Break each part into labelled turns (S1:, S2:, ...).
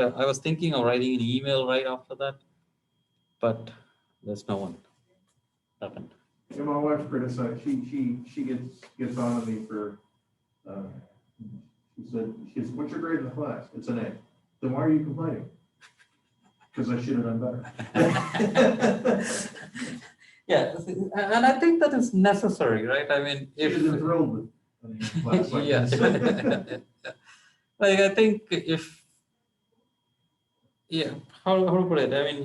S1: I was thinking of writing an email right after that, but there's no one. Happened.
S2: Yeah, my wife criticized. She gets on to me for. She said, "What's your grade in the class?" It's an A. Then why are you complaining? Because I should have done better.
S1: Yeah, and I think that is necessary, right? I mean, if
S2: She's thrilled with a class like
S1: yeah,
S2: this.
S1: like I think if how to put it? I mean,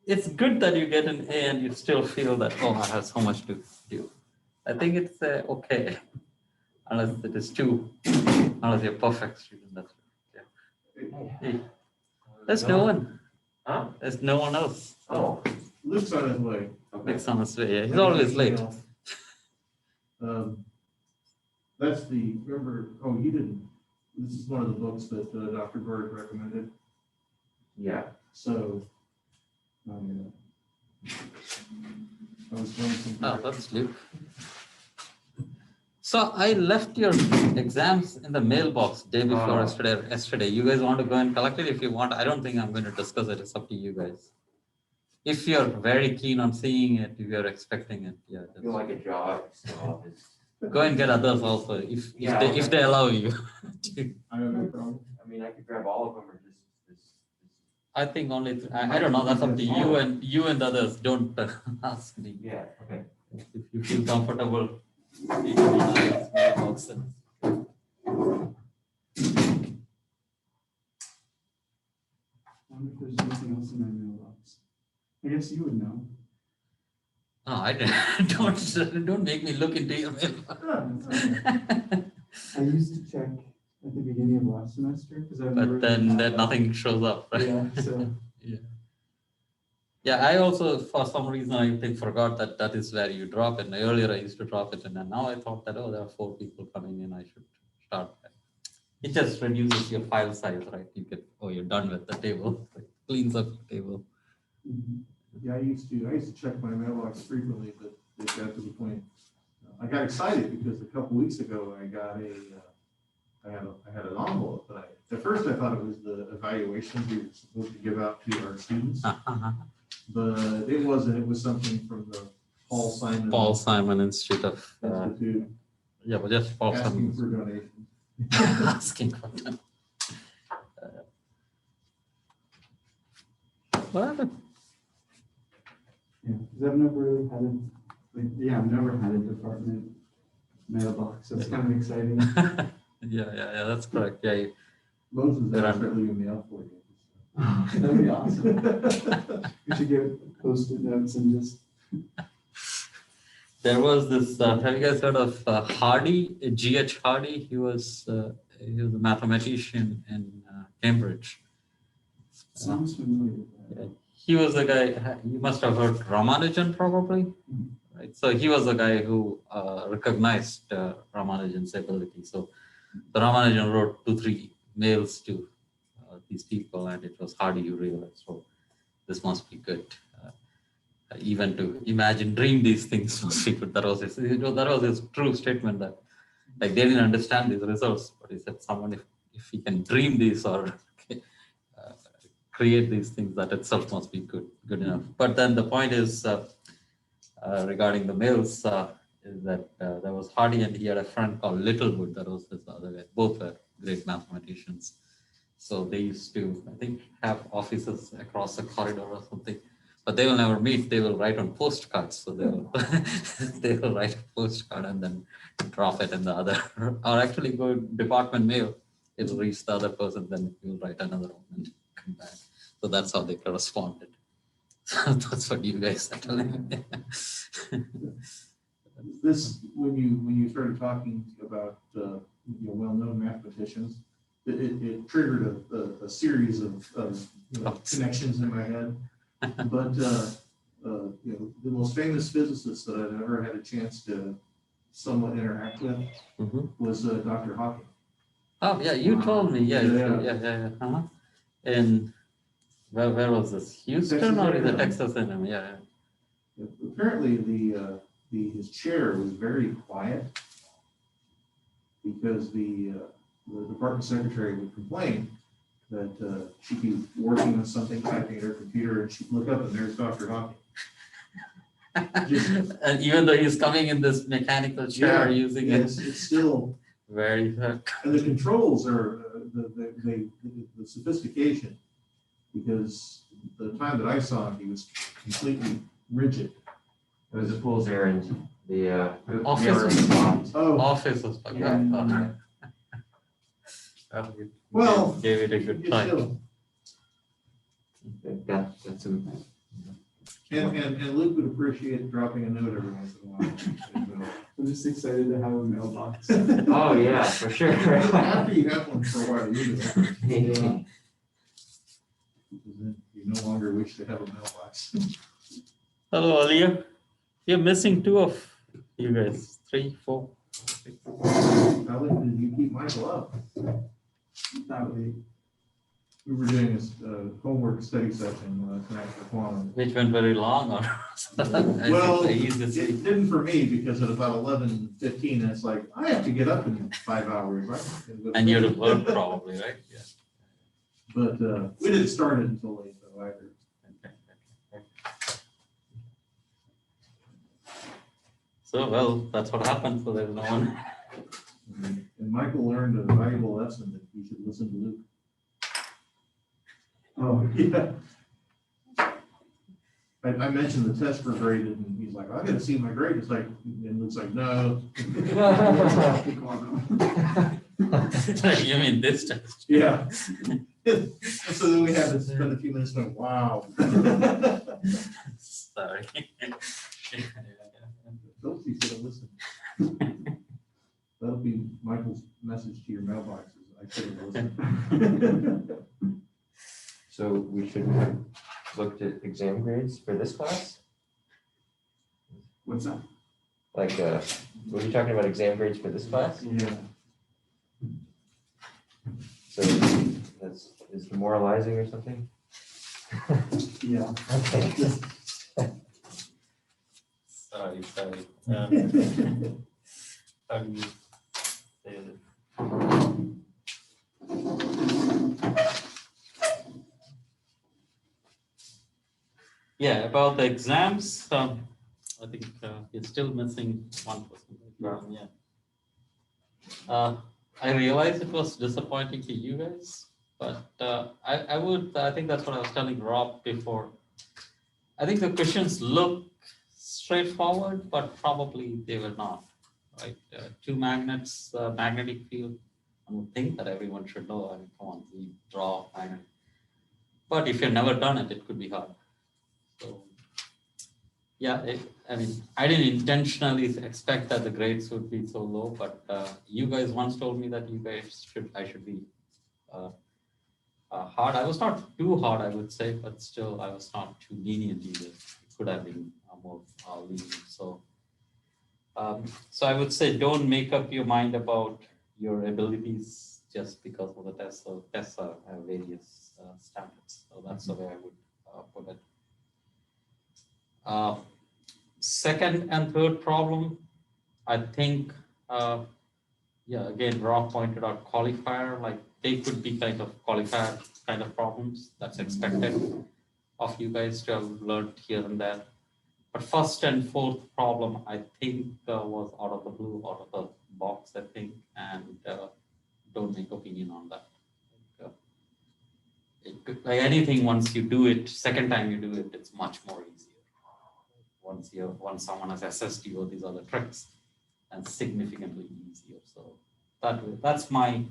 S1: it's good that you get an A and you still feel that I have so much to do. I think it's okay, unless it is unless you're a perfect student. That's Hey, there's no one.
S3: Huh?
S1: There's no one else.
S3: Oh,
S2: Luke's on his way.
S1: Nick's on his way. Yeah, he's always late.
S2: That's remember, you didn't, this is one of the books that Dr. Bird recommended.
S3: yeah.
S2: So, I was going to.
S1: That's Luke. So I left your exams in the mailbox day before yesterday. You guys want to go and collect it if you want. I don't think I'm going to discuss it. It's up to you guys. If you're very keen on seeing it, if you're expecting it, yeah.
S3: I feel like a jog. So
S1: Go and get others also if they allow you.
S2: I have no problem.
S3: I mean, I could grab all of them or just.
S1: I think only I don't know. That's up to you and others. Don't ask me.
S3: Yeah. Okay.
S1: If you feel comfortable, you can use the mailbox.
S4: I wonder if there's anything else in my mailbox. I guess you would know.
S1: No, I don't make me look into your mailbox.
S4: I used to check at the beginning of last semester because I've never.
S1: But then nothing shows up, right?
S4: Yeah. So.
S1: Yeah, I also, for some reason, I think forgot that is where you drop it. Earlier, I used to drop it, and then now I thought that, there are 4 people coming in, I should start. It just reduces your file size, right? You get, you're done with the table. It cleans up the table.
S4: Mm-hmm.
S2: Yeah, I used to check my mailbox frequently, but it got to the point. I got excited because a couple weeks ago I got I had an envelope, but at first I thought it was the evaluations we were supposed to give out to our students. But it wasn't. It was something from the Paul Simon
S1: Institute of
S2: Institute.
S1: Yeah, but just Paul
S2: asking
S1: Simon.
S2: for donations.
S1: Asking for donations. What happened?
S4: Yeah, because I've never really had I've never had a department mailbox. So it's kind of exciting.
S1: Yeah, that's correct. Yeah.
S2: Moses is actually leaving me out for you.
S4: That'd be awesome. We should get post-it notes and just.
S1: There was this. Have you guys heard of Hardy? G.H. Hardy. He was a mathematician in Cambridge.
S4: Sounds familiar.
S1: He was the guy. You must have heard Ramanujan, probably, right? So he was the guy who recognized Ramanujan's ability. So the Ramanujan wrote 2-3 mails to these people, and it was Hardy who realized, this must be good. Even to dream these things must be good. That was his true statement, that they didn't understand these results, but he said, someone if he can dream these or create these things, that itself must be good enough. But then the point is regarding the mails is that there was Hardy, and he had a friend called Littlewood. That was his other guy. Both were great mathematicians. So they used to, I think, have offices across the corridor or something, but they will never meet. They will write on postcards. So they will write a postcard and then drop it in the other, or actually go department mail. It will reach the other person, then he will write another one and come back. So that's how they corresponded. So that's what you guys are telling me.
S2: This, when you started talking about well-known mathematicians, it triggered a series of connections in my head. But the most famous physicist that I've ever had a chance to somewhat interact with was Dr. Hawking.
S1: Oh yeah, you told me. Yeah. And where was this? Houston
S2: Texas
S1: or is it
S2: A&M.
S1: Texas A&M? Yeah.
S2: Apparently, his chair was very quiet because the department secretary would complain that she'd be working on something, typing at her computer, and she'd look up and there's Dr. Hawking.
S1: And even though he's coming in this mechanical chair
S2: Yeah,
S1: using it
S2: it's still,
S1: very
S2: and the controls are, the sophistication, because the time that I saw him, he was completely rigid.
S3: It was a fool's errand. The
S1: Office
S3: mirror
S1: was
S3: was locked.
S2: Oh,
S1: office was like that.
S2: Well,
S1: Gave it a good
S2: you
S1: time.
S2: still,
S3: Got some.
S2: and Luke would appreciate dropping a note every once in a while.
S4: I'm just excited to have a mailbox.
S3: Oh, yeah, for sure.
S2: After you have one for a while, you do.
S3: Yeah.
S2: Because then you no longer wish to have a mailbox.
S1: Hello, Alia. You're missing two of you guys. 3, 4, 6.
S2: How late did you keep Michael up?
S4: That way.
S2: We were doing a homework study session tonight for quantum.
S1: Which went very long. Or
S2: Well,
S1: it
S2: it didn't for me, because at about 11:15, it's like, I have to get up in 5 hours, right?
S1: and you're at work probably, right? Yeah.
S2: But we didn't start it until late, though, either.
S1: Okay. So, well, that's what happened. So there's no one.
S2: And Michael learned a valuable lesson that he should listen to Luke.
S4: Oh,
S2: Yeah. I mentioned the test for graded, and he's like, I gotta see my grade. It's like, and Luke's like, no.
S1: You mean this test?
S2: Yeah. So then we had to spend a few minutes going, wow.
S1: Sorry.
S2: Those you should have listened. That'll be Michael's message to your mailboxes. I should have listened.
S3: So we should have looked at exam grades for this class?
S4: what's that?
S3: Like, were you talking about exam grades for this class?
S4: Yeah.
S3: So that's, is demoralizing or something?
S4: Yeah.
S3: Okay.
S1: Sorry. How do you say it? Yeah, about the exams, I think you're still missing 1%. Yeah. I realize it was disappointing to you guys, but I think that's what I was telling Rob before. I think the questions look straightforward, but probably they were not, right? 2 magnets, magnetic field. I would think that everyone should know. I mean, come on, we draw magnet. But if you've never done it, it could be hard. So, yeah, I mean, I didn't intentionally expect that the grades would be so low, but you guys once told me that I should be hard. I was not too hard, I would say, but still I was not too lenient either. It could have been more lenient. So I would say don't make up your mind about your abilities just because of the test. So tests have various standards. So that's the way I would put it. Second and third problem, I think, again, Rob pointed out qualifier, like they could be kind of qualifier kind of problems. That's expected of you guys to have learned here and there. But first and fourth problem, I think was out of the blue, out of the box, I think, and don't make opinion on that. Like anything, once you do it, second time you do it, it's much more easier. Once someone has assessed you, these are the tricks, and significantly easier. So that's my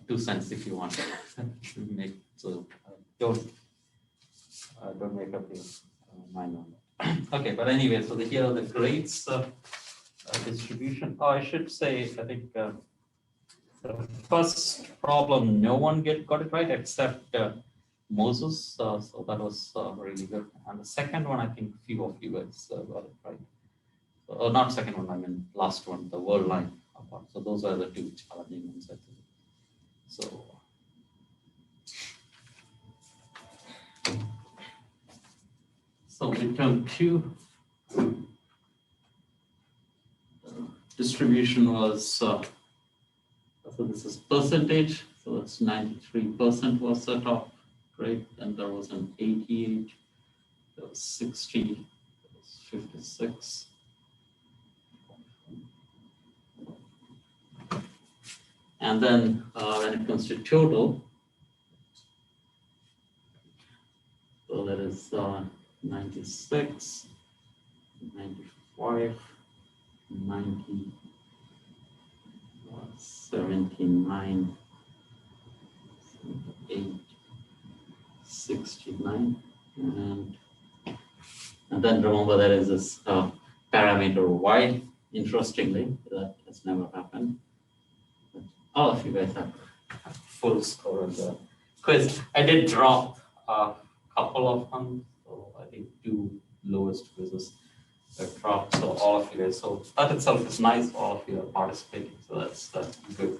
S1: 2 cents, if you want to make. So don't make up your mind on that. Okay, but anyway, so here are the grades distribution. Oh, I should say, I think the first problem, no one got it right except Moses, so that was really good. And the second one, I think few of you guys got it right. So, not second one, I mean last one, the word line apart. So those are the 2 challenging ones, I think. So midterm 2, distribution was, so this is percentage. So that's 93% was the top grade, and there was an 88, there was 60, there was 56. And then when it comes to total, so that is 96, 95, 90, 79, 78, 69, and then remember there is this parameter y. Interestingly, that has never happened. But all of you guys have full score on the quiz. I did drop a couple of them, so I think 2 lowest quizzes that dropped. So all of you guys, so that itself is nice. All of you are participating, so that's good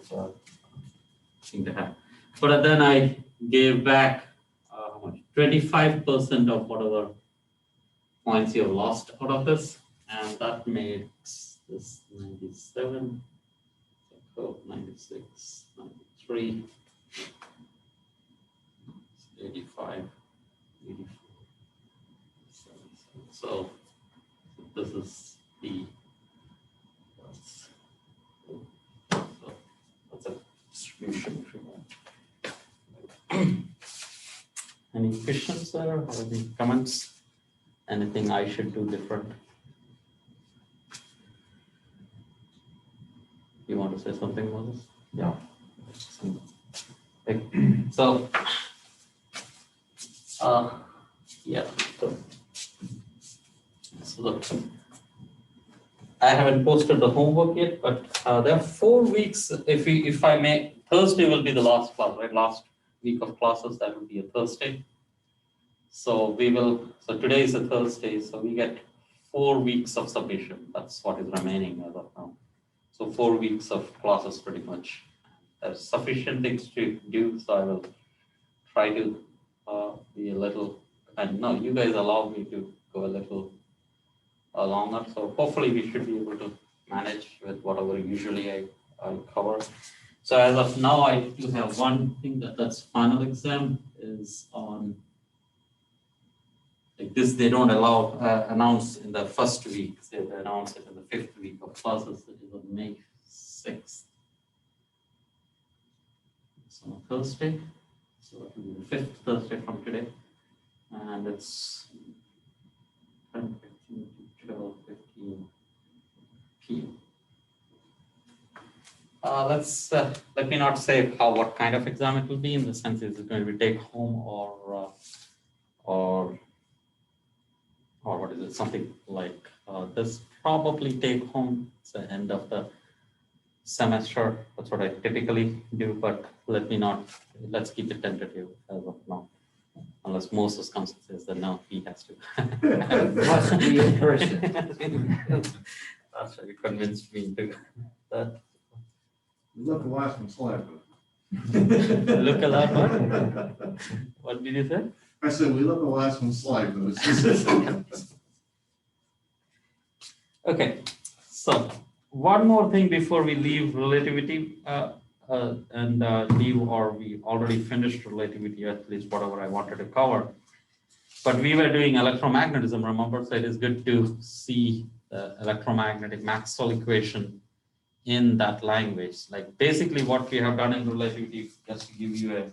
S1: thing to have. But then I gave back how much? 25% of whatever points you have lost out of this, and that makes this 97, 96, 93, 85, 84, 77. So this is the that's a distribution. Any questions there or any comments? Anything I should do different? You want to say something, Moses? Yeah. So, yeah. So look, I haven't posted the homework yet, but there are 4 weeks. If I may, Thursday will be the last class, right? Last week of classes, that will be a Thursday. So we will. So today is a Thursday, so we get 4 weeks of submission. That's what is remaining as of now. So 4 weeks of classes, pretty much. There's sufficient things to do, so I will try to be a little. And no, you guys allow me to go a little longer. So hopefully we should be able to manage with whatever usually I cover. So as of now, I do have one thing that's final exam is on. Like this, they don't allow announce in the first week. They announce it in the 5th week of classes. It is on May 6th. It's on a Thursday, so it will be the 5th Thursday from today, and it's 10:15 to 12:15 p.m. Let me not say what kind of exam it will be. In the sense, is it going to be take home or what is it? Something like this. Probably take home. It's the end of the semester. That's what I typically do. But let's keep it tentative as of now. Unless Moses comes and says that no, he has to.
S3: Must be in person.
S1: That's why you convinced me to that.
S2: Look the last one slide.
S1: Look at that one. What did you say?
S2: I said, we let the last one slide, but
S1: Okay, so one more thing before we leave relativity we already finished relativity, at least whatever I wanted to cover. But we were doing electromagnetism, remember? So it is good to see the electromagnetic Maxwell equation in that language. Like basically what we have done in relativity, just to give you a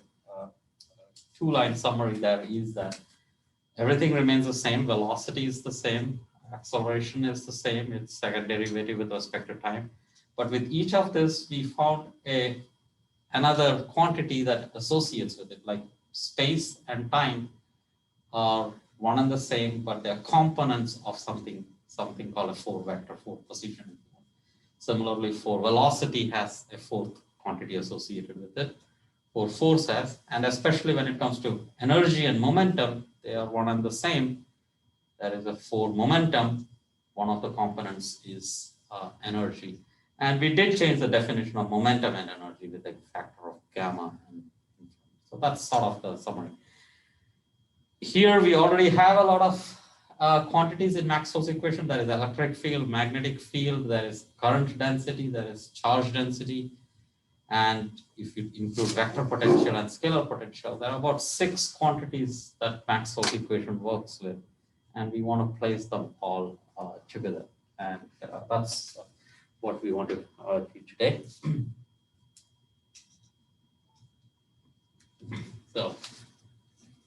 S1: 2-line summary there, is that everything remains the same, velocity is the same, acceleration is the same, it's second derivative with respect to time. But with each of this, we found another quantity that associates with it, like space and time are one and the same, but they're components of something called a 4-vector, 4-position. Similarly, for velocity has a 4th quantity associated with it. For force has, and especially when it comes to energy and momentum, they are one and the same. There is a for momentum, one of the components is energy. And we did change the definition of momentum and energy with a factor of gamma. So that's sort of the summary. Here we already have a lot of quantities in Maxwell's equation. There is electric field, magnetic field, there is current density, there is charge density. And if you include vector potential and scalar potential, there are about 6 quantities that Maxwell's equation works with. And we want to place them all together. And that's what we want to do today. So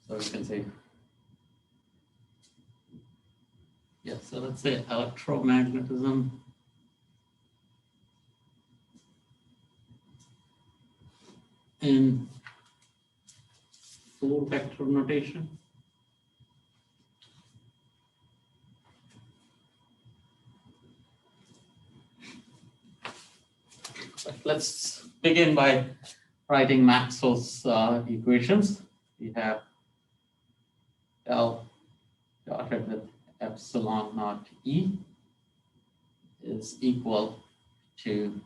S1: we can say, yeah, so let's say electromagnetism in full vector notation. But let's begin by writing Maxwell's equations. We have del dotted with epsilon naught E is equal to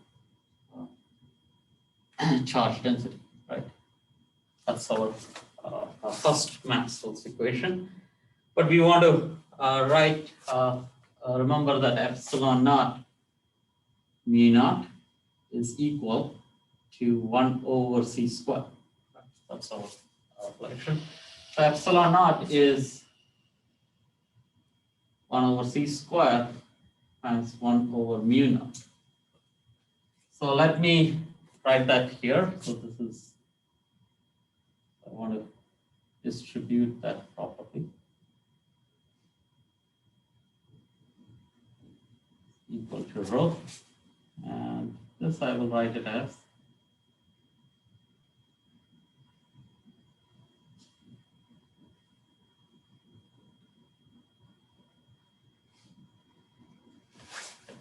S1: charge density, right? That's our first Maxwell's equation. But we want to write, remember that epsilon naught mu naught is equal to 1 over c squared. That's our relation. So epsilon naught is 1 over c squared times 1 over mu naught. So let me write that here. So this is, I want to distribute that properly. Equal to rho. And this I will write it as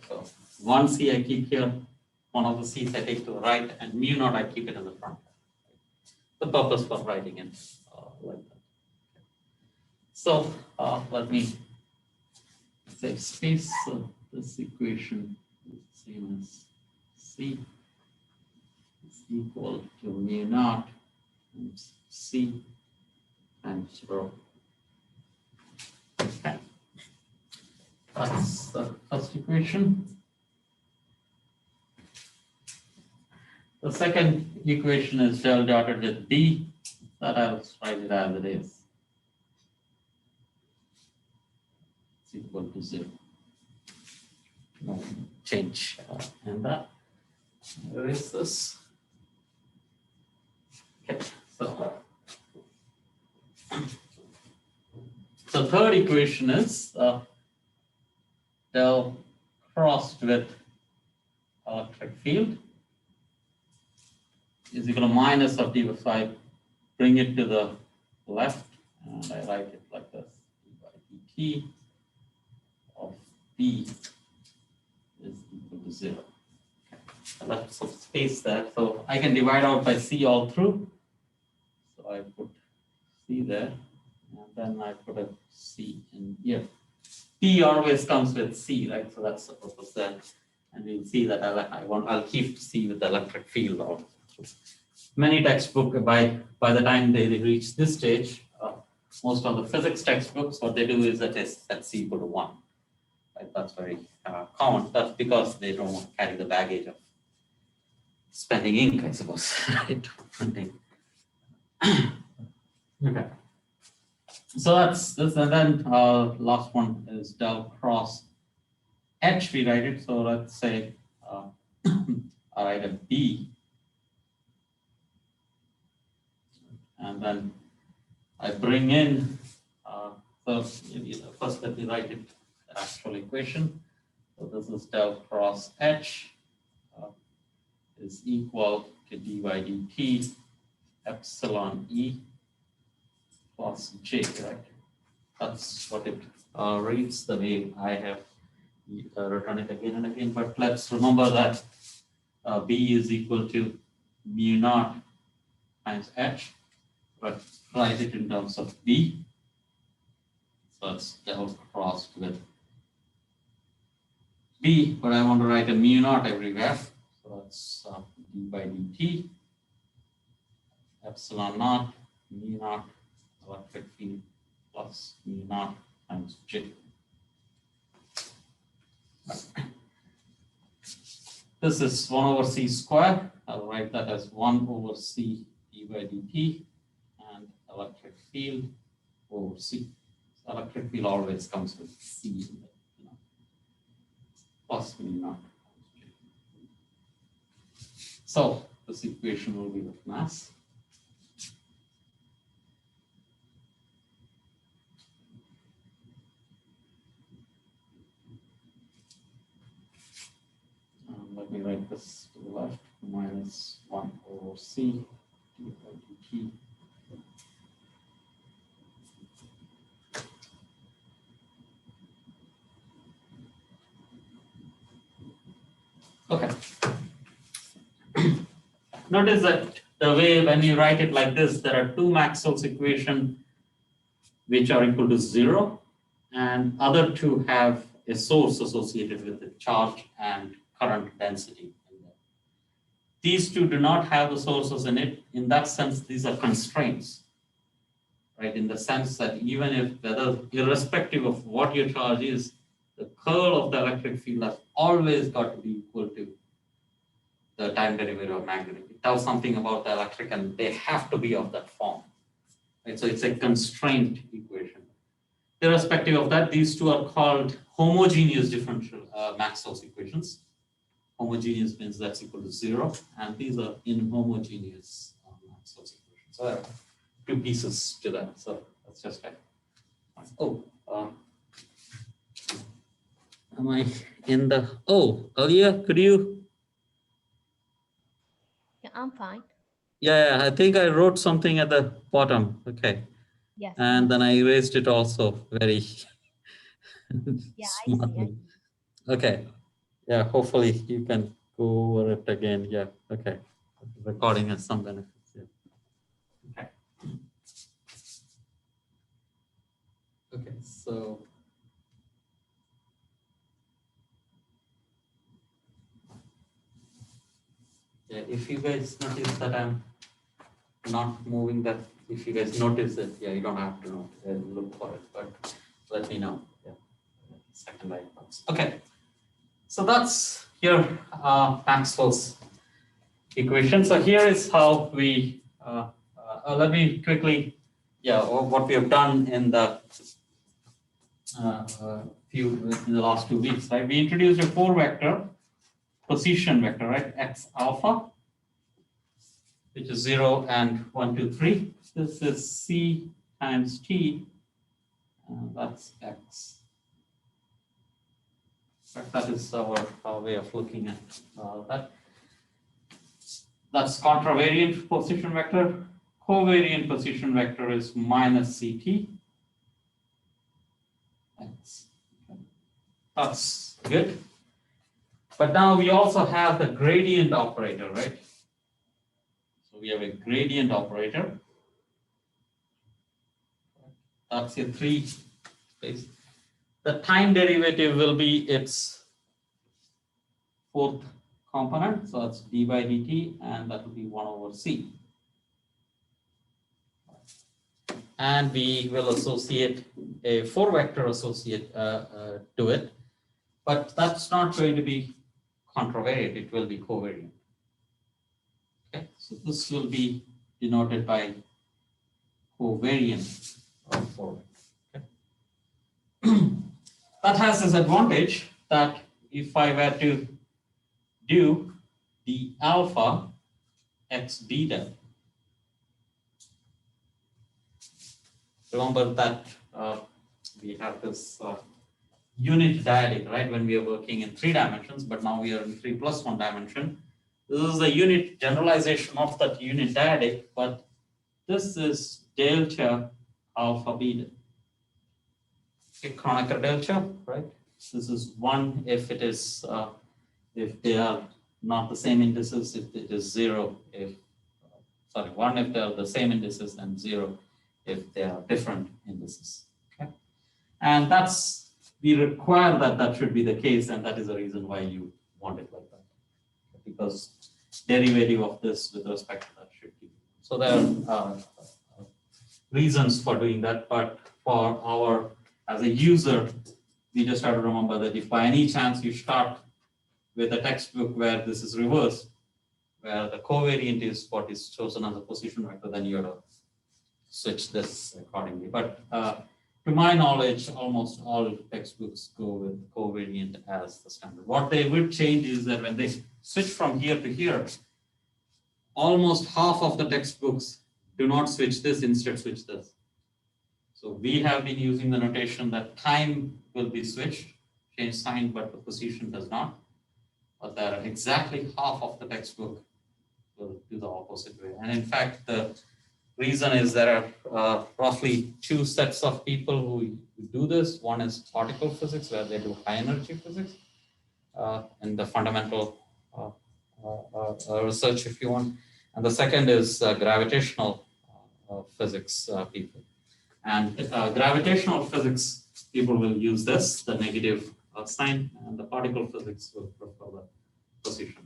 S1: so 1c I keep here, one of the c's I take to the right, and mu naught I keep it in the front. The purpose for writing it like that. So let me save space. So this equation is the same as c is equal to mu naught times c times rho. Okay. That's the first equation. The second equation is del dotted with b. That I'll write it as it is. It's equal to 0. No change in that. Erase this. Okay, so third equation is del crossed with electric field is equal to minus of d. So I bring it to the left and I write it like this: d by dt of b is equal to 0. Okay. I left some space there, so I can divide out by c all through. So I put c there, and then I put a c in here. P always comes with c, right? So that's the purpose there. And you'll see that I'll keep c with the electric field out. Many textbooks, by the time they reach this stage, most of the physics textbooks, what they do is that they set c equal to 1. Right? That's very common. That's because they don't want to carry the baggage of spending ink, I suppose, right? Printing. Okay. So that's this, and then last one is del cross h. We write it. So let's say I write a b, and then I bring in. So first, let me write it the actual equation. So this is del cross h is equal to d by dt epsilon e plus j, right? That's what it reads the way I have written it again and again. But let's remember that b is equal to mu naught times h, but write it in terms of b. So it's del crossed with b, but I want to write a mu naught everywhere. So that's d by dt epsilon naught mu naught electric field plus mu naught times j. this is 1 over c square. I'll write that as 1 over c d by dt, and electric field over c. So electric field always comes with c in it, possibly not. So this equation will be with mass. Let me write this to the left, minus 1 over c d by dt. Okay. Notice that the way when you write it like this, there are two Maxwell's equations which are equal to 0, and other two have a source associated with the charge and current density. These two do not have the sources in it. In that sense, these are constraints, right? In the sense that even if, whether irrespective of what your charge is, the curl of the electric field has always got to be equal to the time derivative of magnetic. It tells something about the electric, and they have to be of that form. Right? So it's a constraint equation. Irrespective of that, these two are called homogeneous differential Maxwell's equations. Homogeneous means that's equal to 0, and these are inhomogeneous Maxwell's equations. So there are two pieces to that. So that's just right. Oh, am I in the? Oh, Alia, could you?
S5: Yeah, I'm fine.
S1: Yeah, I think I wrote something at the bottom. Okay.
S5: Yes.
S1: And then I erased it also very
S5: Yeah,
S1: smartly. Okay. Yeah, hopefully you can go over it again. Yeah, okay. Recording has some benefits. Yeah. Okay. Okay, so yeah, if you guys notice that I'm not moving that, if you guys notice it, yeah, you don't have to look for it, but let me know. Yeah, second line. Okay, so that's here Maxwell's equation. So here is how we. Let me quickly, yeah, what we have done in the in the last 2 weeks, right? We introduced a 4-vector position vector, right? X alpha, which is 0 and 1, 2, 3. This is C times T, that's X. That is our way of looking at that. That's contravariant position vector. Covariant position vector is minus CT. X. That's good. But now we also have the gradient operator, right? So we have a gradient operator. That's a 3 space. The time derivative will be its 4th component. So that's d by dt, and that will be 1 over c. And we will associate a 4-vector associate to it. But that's not going to be contravariant, it will be covariant. Okay, so this will be denoted by covariant of 4. Okay. That has this advantage that if I were to do the alpha x beta, remember that we have this unit dyadic, right? When we are working in 3 dimensions, but now we are in 3 plus 1 dimension. This is the unit generalization of that unit dyadic, but this is delta alpha beta. Okay, Kronecker delta, right? This is 1 if it is if they are not the same indices, if it is 0 if 1 if they are the same indices, and 0 if they are different indices. Okay, and that's, we require that that should be the case, and that is the reason why you want it like that, because derivative of this with respect to that should be. So there are reasons for doing that, but for our, as a user, we just have to remember that if by any chance you start with a textbook where this is reversed, where the covariant is what is chosen as a position vector, then you have to switch this accordingly. But to my knowledge, almost all textbooks go with covariant as the standard. What they would change is that when they switch from here to here, almost half of the textbooks do not switch this, instead switch this. So we have been using the notation that time will be switched, change sign, but the position does not. But there are exactly half of the textbook will do the opposite way. And in fact, the reason is there are roughly two sets of people who do this. One is particle physics, where they do high energy physics, and the fundamental research, if you want. And the second is gravitational physics people. And gravitational physics people will use this, the negative sign, and the particle physics will prefer the position.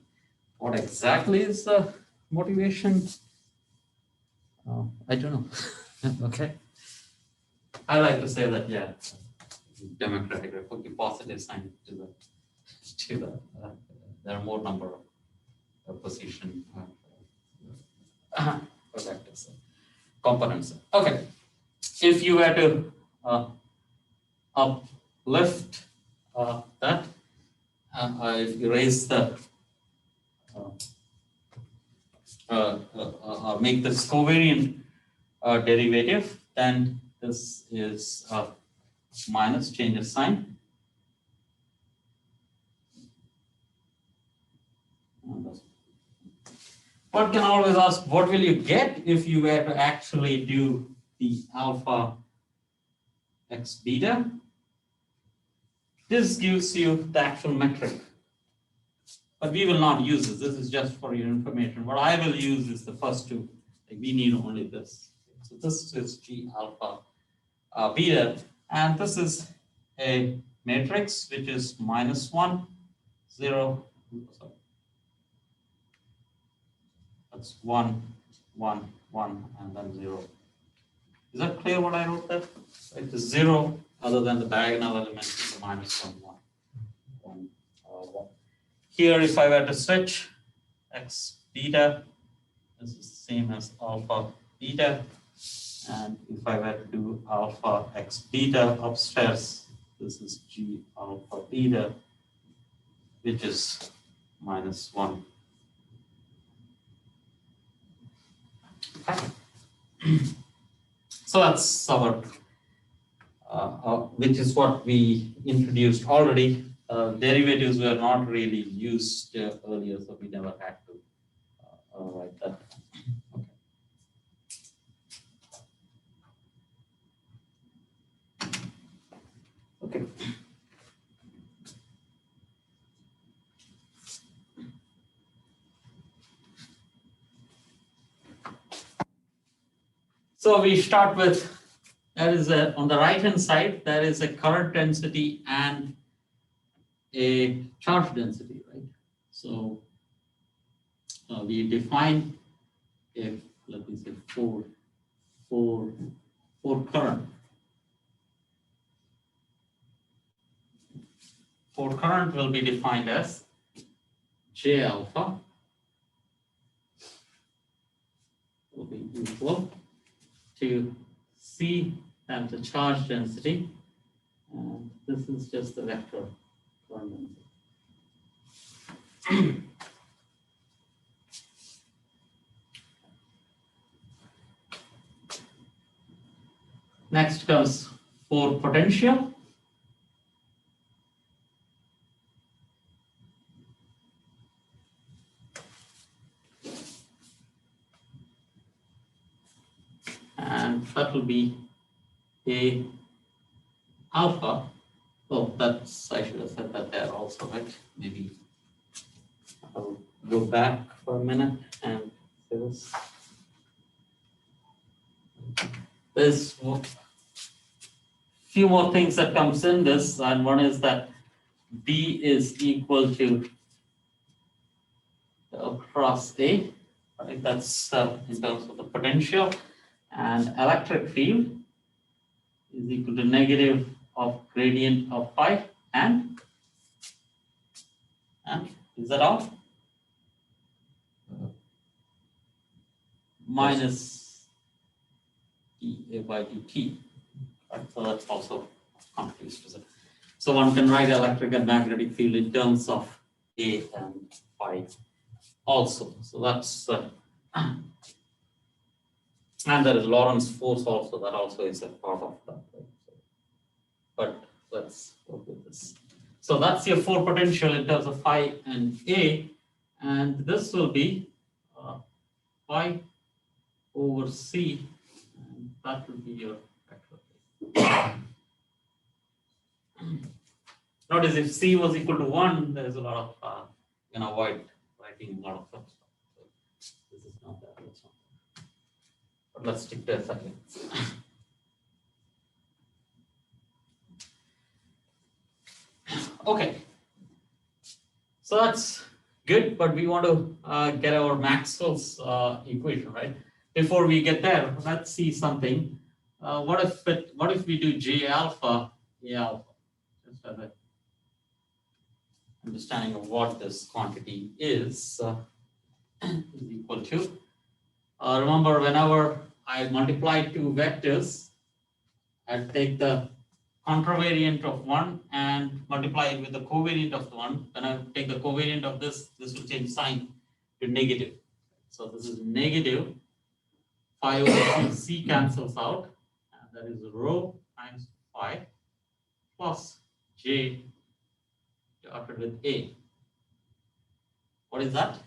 S1: What exactly is the motivation? I don't know. Okay. I like to say that, yeah, democratic, I put the positive sign to the there are more number of position vectors, components. Okay. If you were to uplift that, if you raise the make this covariant derivative, then this is minus, change of sign. One can always ask, what will you get if you were to actually do the alpha x beta? This gives you the actual metric. But we will not use this. This is just for your information. What I will use is the first two. Like we need only this. So this is G alpha beta. And this is a matrix which is -1, 0, sorry. That's 1, 1, 1, and then 0. Is that clear what I wrote there? It is 0 other than the diagonal element is -1, 1, 1, 1. Here, if I were to switch x beta, this is the same as alpha beta. And if I were to do alpha x beta upstairs, this is G alpha beta, which is -1. Okay. So that's our, which is what we introduced already. Derivatives were not really used earlier, so we never had to write that. Okay. So we start with, there is a, on the right hand side, there is a current density and a charge density, right? So we define if, let me say, for current. For current will be defined as J alpha will be equal to C times the charge density, and this is just the vector current density. Next comes for potential. And that will be a alpha. Oh, that's, I should have said that there also, right? Maybe I'll go back for a minute and say this. There's a few more things that comes in this, and one is that B is equal to across A, right? That's in terms of the potential. And electric field is equal to negative of gradient of phi and Is that all? Minus dA by dt. Right? So that's also confused. Is it? So one can write electric and magnetic field in terms of A and phi also. So that's and there is Lorentz force also. That also is a part of that. Right? So, but let's work with this. So that's your 4 potential in terms of phi and A, and this will be phi over C, and that will be your vector. Notice if C was equal to 1, there is a lot of you can avoid writing a lot of stuff. So this is not that. That's not that. But let's stick to a second. Okay. So that's good, but we want to get our Maxwell's equation, right? Before we get there, let's see something. What if we do J alpha, A alpha? Just as a understanding of what this quantity is equal to. Remember, whenever I multiply two vectors, I take the contravariant of one and multiply it with the covariant of the one. When I take the covariant of this will change sign to negative. So this is negative. Phi over C cancels out, and that is rho times phi plus J dotted with A. What is that?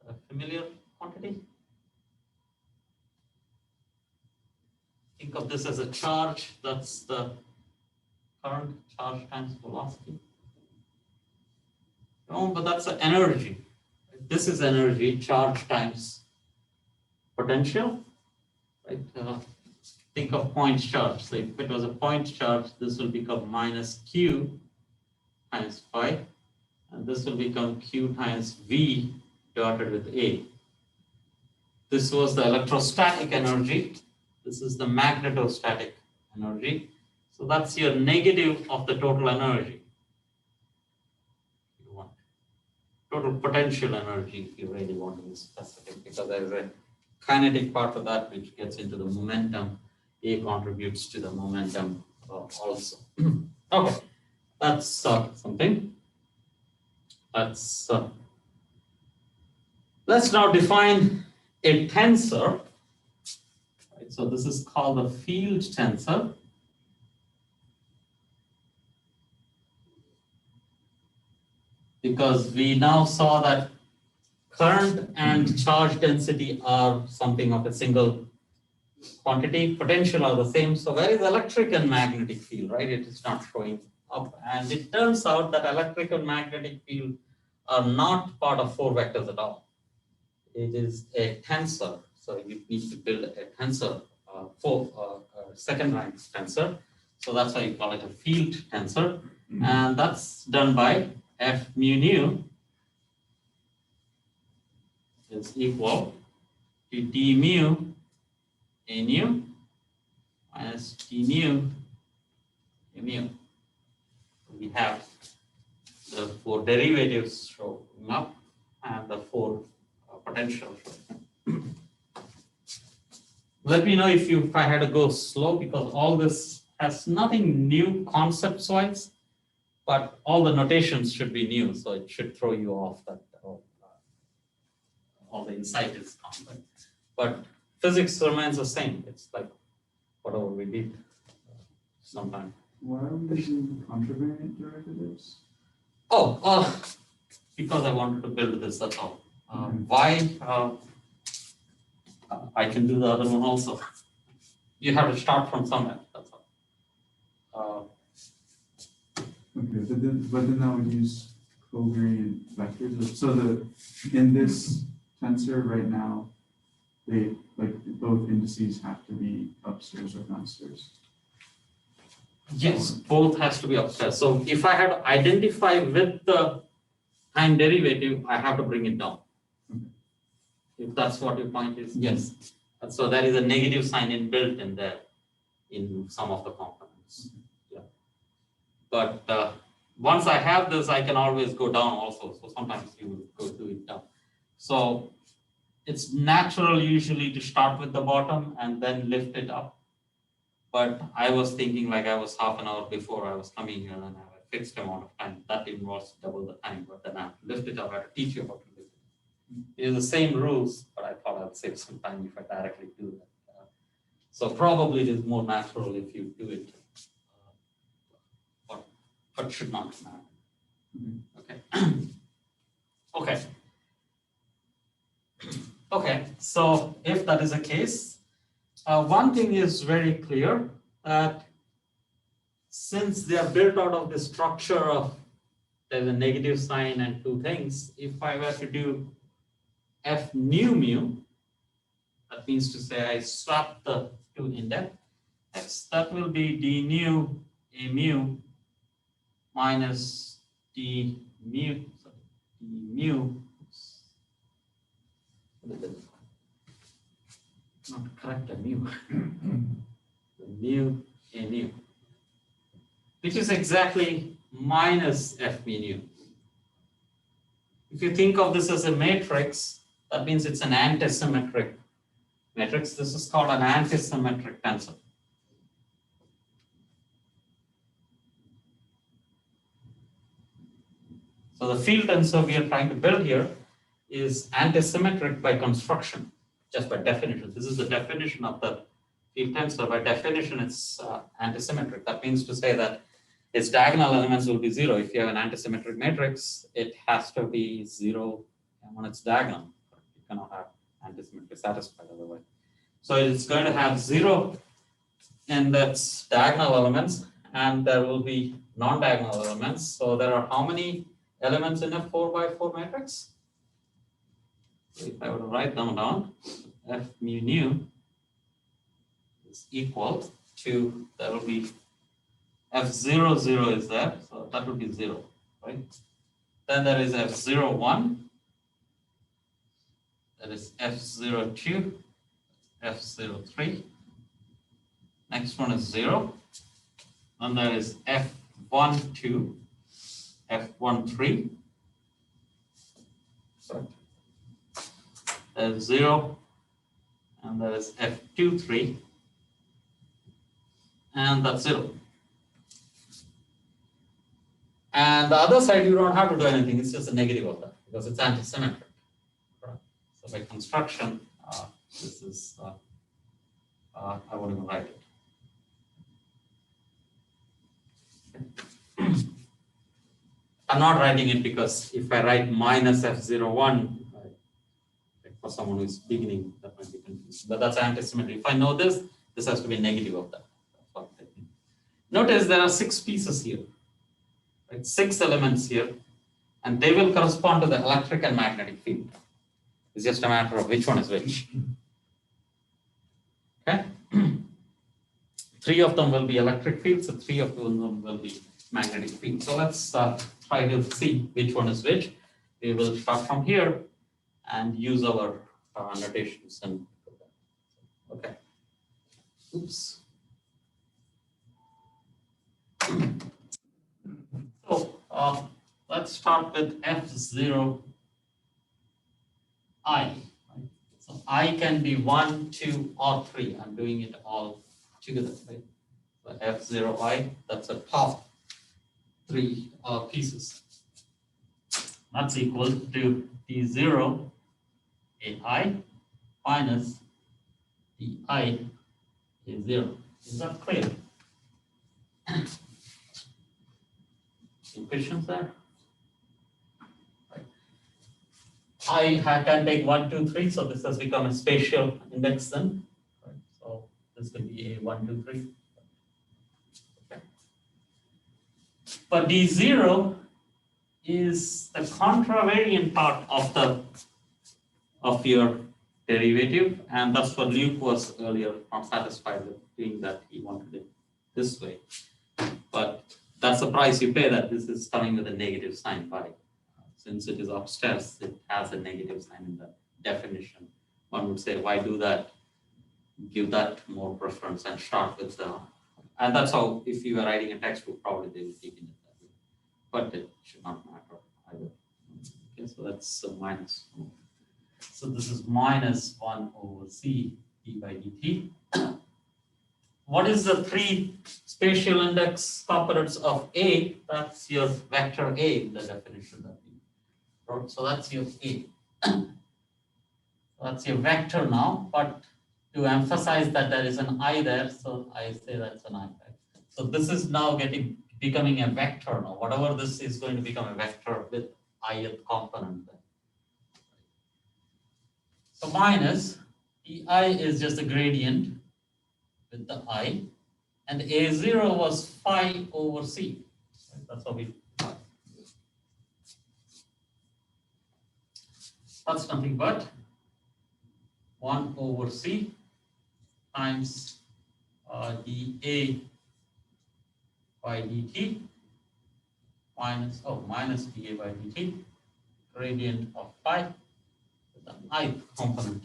S1: A familiar quantity? Think of this as a charge. That's the current charge times velocity. No, but that's the energy. This is energy, charge times potential. Right? Think of point charge. So if it was a point charge, this will become minus Q times phi, and this will become Q times V dotted with A. This was the electrostatic energy. This is the magnetostatic energy. So that's your negative of the total energy. You want total potential energy if you really want to be specific, because there is a kinetic part of that which gets into the momentum. A contributes to the momentum also. Okay, that's something. Let's now define a tensor. Right, so this is called the field tensor. Because we now saw that current and charge density are something of a single quantity, potential are the same. So where is electric and magnetic field, right? It is not showing up. And it turns out that electric and magnetic field are not part of 4 vectors at all. It is a tensor. So you need to build a tensor, second rank tensor. So that's why you call it a field tensor. And that's done by F mu nu is equal to d mu a nu minus d mu a mu. We have the 4 derivatives showing up and the 4 potential. Let me know if I had to go slow, because all this has nothing new concepts wise, but all the notations should be new, so it should throw you off that all the insight is gone. But physics remains the same. It's like whatever we did sometime.
S4: Why are we using contravariant derivatives?
S1: Oh, because I wanted to build this, that's all. Why? I can do the other one also. You have to start from somewhere, that's all.
S4: Okay, but then that would use covariant vectors. So in this tensor right now, they both indices have to be upstairs or downstairs.
S1: Yes, both has to be upstairs. So if I had to identify with the time derivative, I have to bring it down.
S4: Okay.
S1: If that's what your point is, yes. And so there is a negative sign inbuilt in there in some of the components. Yeah. But once I have this, I can always go down also. So sometimes you will go do it down. So it's natural usually to start with the bottom and then lift it up. But I was thinking like I was half an hour before I was coming here and I have a fixed amount of time. That involves double the time, but then I have to lift it up. I have to teach you how to lift it. It's the same rules, but I thought I'd save some time if I directly do that. So probably it is more natural if you do it, but should not matter. Okay. Okay. Okay. So if that is the case, one thing is very clear that since they are built out of the structure of there's a negative sign and two things, if I were to do F nu mu, that means to say I swap the two index, that will be d nu a mu minus d mu, not correct, a mu, mu a nu, which is exactly minus f mu. If you think of this as a matrix, that means it's an antisymmetric matrix. This is called an antisymmetric tensor. So the field tensor we are trying to build here is antisymmetric by construction, just by definition. This is the definition of the field tensor. By definition, it's antisymmetric. That means to say that its diagonal elements will be 0. If you have an antisymmetric matrix, it has to be 0 on its diagonal. You cannot have antisymmetry satisfied otherwise. So it's going to have 0 in its diagonal elements, and there will be non-diagonal elements. So there are how many elements in a 4 by 4 matrix? So if I were to write them down, F mu nu is equal to, there will be F0, 0 is there, so that would be 0, right? Then there is F0, 1, that is F0, 2, F0, 3. Next one is 0. Then there is F1, 2, F1, 3. Sorry. There's 0, and there is F2, 3, and that's 0. And the other side, you don't have to do anything. It's just a negative of that because it's antisymmetric. Right? So by construction, this is, I won't even write it. I'm not writing it because if I write minus F01, for someone who is beginning, that might be confusing. But that's antisymmetry. If I know this, this has to be negative of that. That's what I think. Notice there are 6 pieces here. Right? 6 elements here, and they will correspond to the electric and magnetic field. It's just a matter of which one is which. Okay? 3 of them will be electric fields, so 3 of them will be magnetic fields. So let's try to see which one is which. We will start from here and use our notations and okay. Oops. So let's start with F0 I. So I can be 1, 2, or 3. I'm doing it all together, right? So F0 I, that's the top 3 pieces. That's equal to D0 AI minus DI A0. Is that clear? Any questions there? Right. I can take 1, 2, 3, so this has become a spatial index then. Right. So this will be a 1, 2, 3. Okay. But D0 is the contravariant part of your derivative, and that's what Luke was earlier not satisfied with doing that. He wanted it this way. But that's the price you pay, that this is coming with a negative sign by. Since it is upstairs, it has a negative sign in the definition. One would say, why do that? Give that more preference and start with the, and that's how, if you were writing a textbook, probably they would take it that way. but it should not matter either. Okay, so that's minus. So this is minus 1 over c d by dt. What is the three spatial index components of A? That's your vector A in the definition that we wrote. So that's your A. That's your vector now, but to emphasize that there is an I there, so I say that's an I. Right? So this is now becoming a vector now. Whatever this is going to become a vector with ith component there. So minus I is just a gradient with the I, and A0 was phi over C. Right? That's how we got. That's nothing but 1 over C times dA by dt minus dA by dt, gradient of phi with the I component.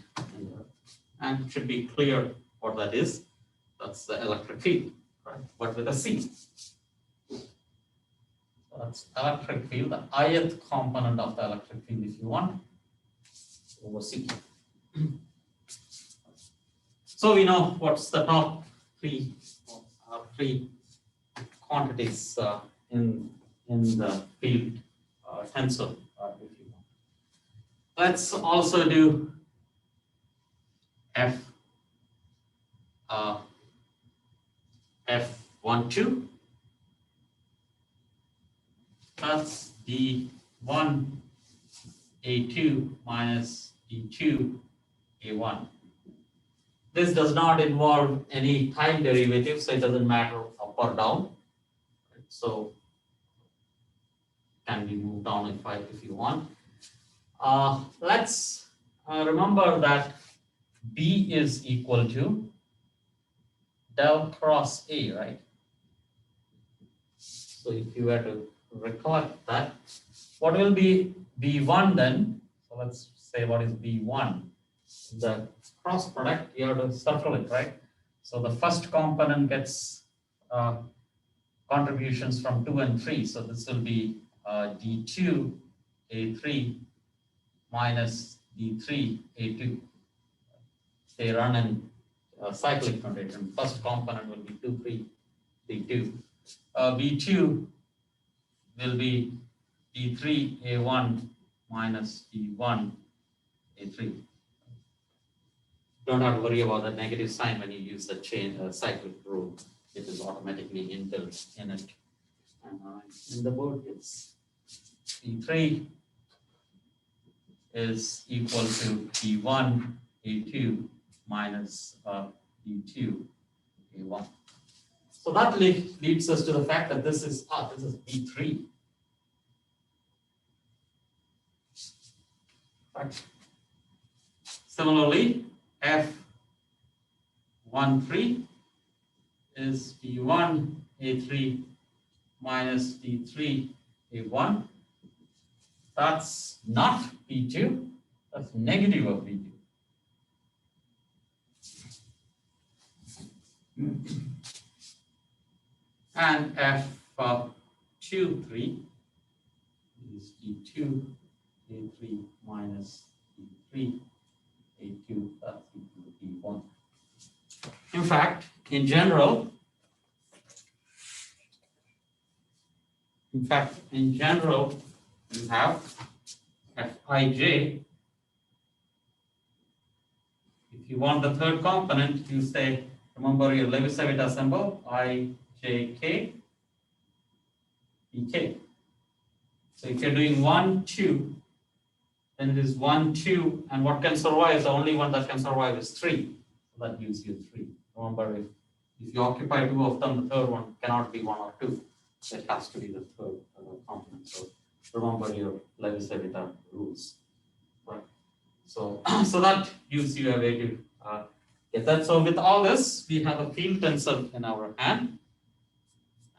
S1: And it should be clear what that is. That's the electric field, right? But with a C. So that's electric field, the ith component of the electric field, if you want, over C. So we know what's the top three quantities in the field tensor, if you want. Let's also do F12. That's D1 A2 minus D2 A1. This does not involve any time derivative, so it doesn't matter up or down. So can be moved down if you want. Let's remember that B is equal to del cross A, right? So if you were to recollect that, what will be B1 then? So let's say what is B1? The cross product, you have to circle it, right? So the first component gets contributions from 2 and 3. So this will be D2 A3 minus D3 A2. They run in cyclic notation. First component will be 2, 3, D2. B2 will be D3 A1 minus D1 A3. Don't have to worry about the negative sign when you use the chain cyclic rule. It is automatically inbuilt in it. And in the board, it's D3 is equal to D1 A2 minus D2 A1. So that leads us to the fact that this is B3. Right. Similarly, F13 is D1 A3 minus D3 A1. That's not B2, that's negative of B2. And F23 is D2 A3 minus D3 A2, that's equal to D1. In fact, in general, you have Fij. If you want the third component, you say, remember your Lewis-Civita symbol, Ijk, Ek. So if you're doing 1, 2, then it is 1, 2, and what can survive? The only one that can survive is 3. So that gives you 3. Remember, if you occupy 2 of them, the third one cannot be 1 or 2. It has to be the third component. So remember your Lewis-Civita rules, right? So that gives you a way to get that. So with all this, we have a field tensor in our hand,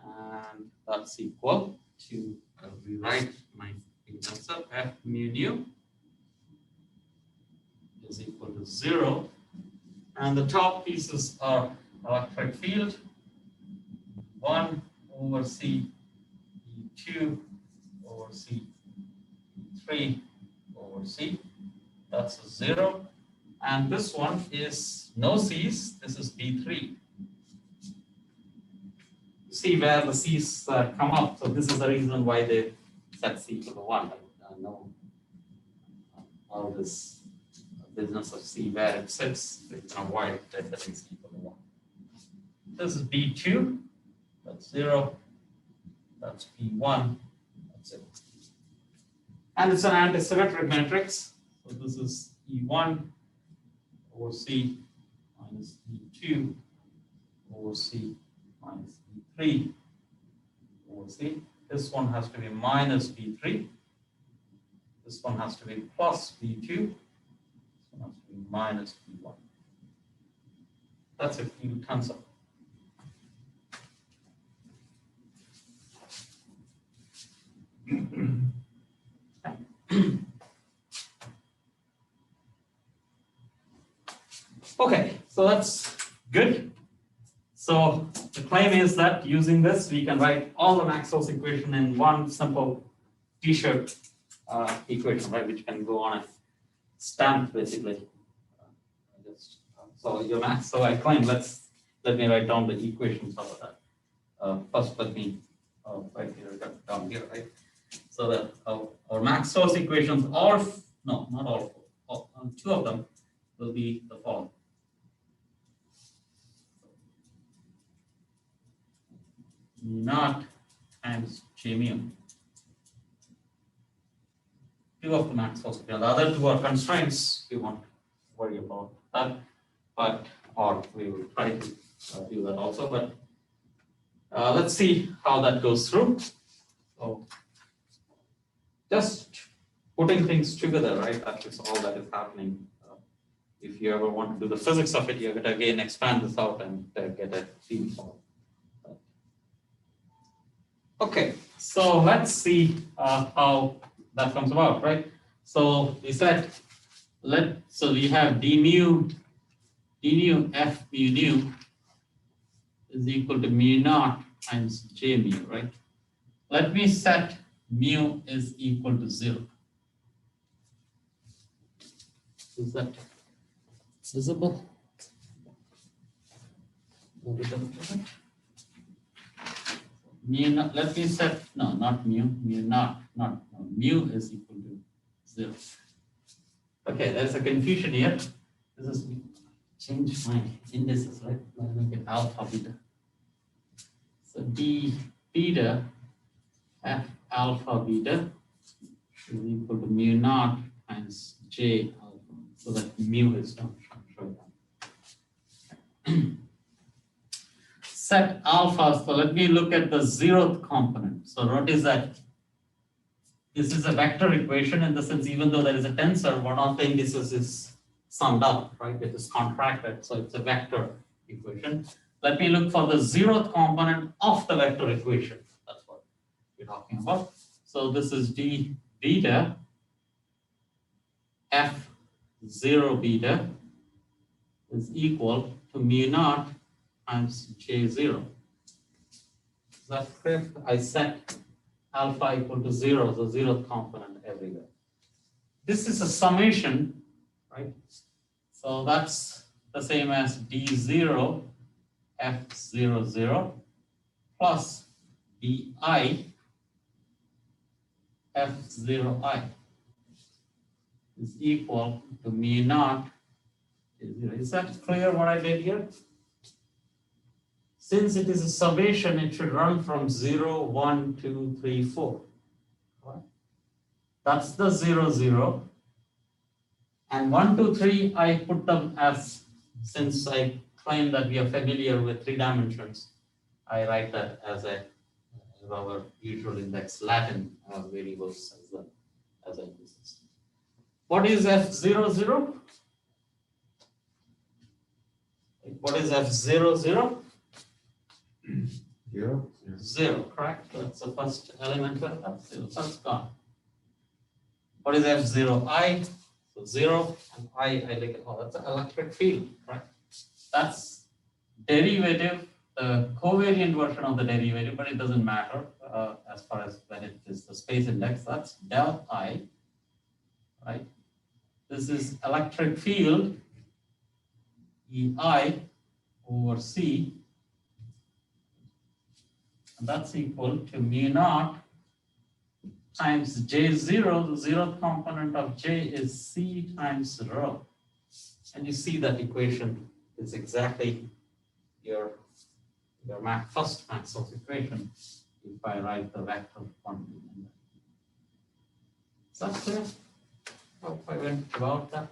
S1: and that's equal to, I'll rewrite my field tensor, F mu nu is equal to 0, and the top pieces are electric field 1 over C D2 over C, 3 over C, that's a 0. And this one is no C's, this is B3. See where the C's come up. So this is the reason why they set C equal to 1. I know all this business of C where it sits, we can avoid setting C equal to 1. This is B2, that's 0. That's P1, that's it. And it's an antisymmetric matrix. So this is E1 over C minus E2 over C minus E3 over C. This one has to be minus B3. This one has to be plus B2. This one has to be minus B1. That's a field tensor. Okay, so that's good. So the claim is that using this, we can write all the Maxwell's equation in one simple T-shirt equation, right, which can go on a stamp basically. So your max. So I claim let me write down the equations of that. First, let me write here down here, right? So that our Maxwell's equations, not all, two of them will be the following. Mu naught times J mu. Two of the Maxwell's equations. The other two are constraints. We won't worry about that, or we will try to do that also. But let's see how that goes through. So just putting things together, right? That is all that is happening. If you ever want to do the physics of it, you're going to again expand this out and get a feel for it. Okay, so let's see how that comes about, right? So we said, so we have d mu f mu nu is equal to mu naught times j mu, right? Let me set mu is equal to 0. Is that visible? Mu naught, let me set, no, not mu naught, mu is equal to 0. Okay, there's a confusion here. This is, change my indices, right? Let me make it alpha beta. So d beta f alpha beta is equal to mu naught times j alpha. So that mu is not shown. Set alpha, so let me look at the 0th component. So what is that? This is a vector equation in the sense, even though there is a tensor, one of the indices is summed up, right? It is contracted, so it's a vector equation. Let me look for the 0th component of the vector equation. That's what we're talking about. So this is d beta f 0 beta is equal to mu naught times J0. Is that clear? I set alpha equal to 0, the 0th component everywhere. This is a summation, right? So that's the same as D0 F00 plus DI F0I is equal to mu naught. Is that clear what I did here? Since it is a summation, it should run from 0, 1, 2, 3, 4. Right? That's the 0, 0. And 1, 2, 3, I put them as, since I claim that we are familiar with 3 dimensions, I write that as our usual index Latin variables as indices. What is F00? 0? What is F00? 0. 0, correct? That's the first element of F0. That's gone. What is F0I? So 0 and I like it all. That's an electric field, right? That's derivative the covariant version of the derivative, but it doesn't matter as far as when it is the space index. That's del I, right? This is electric field EI over C, and that's equal to mu naught times J0. The zeroth component of J is C times rho. And you see that equation is exactly your first Maxwell's equation if I write the vector quantity. Is that clear? Hope I went about that.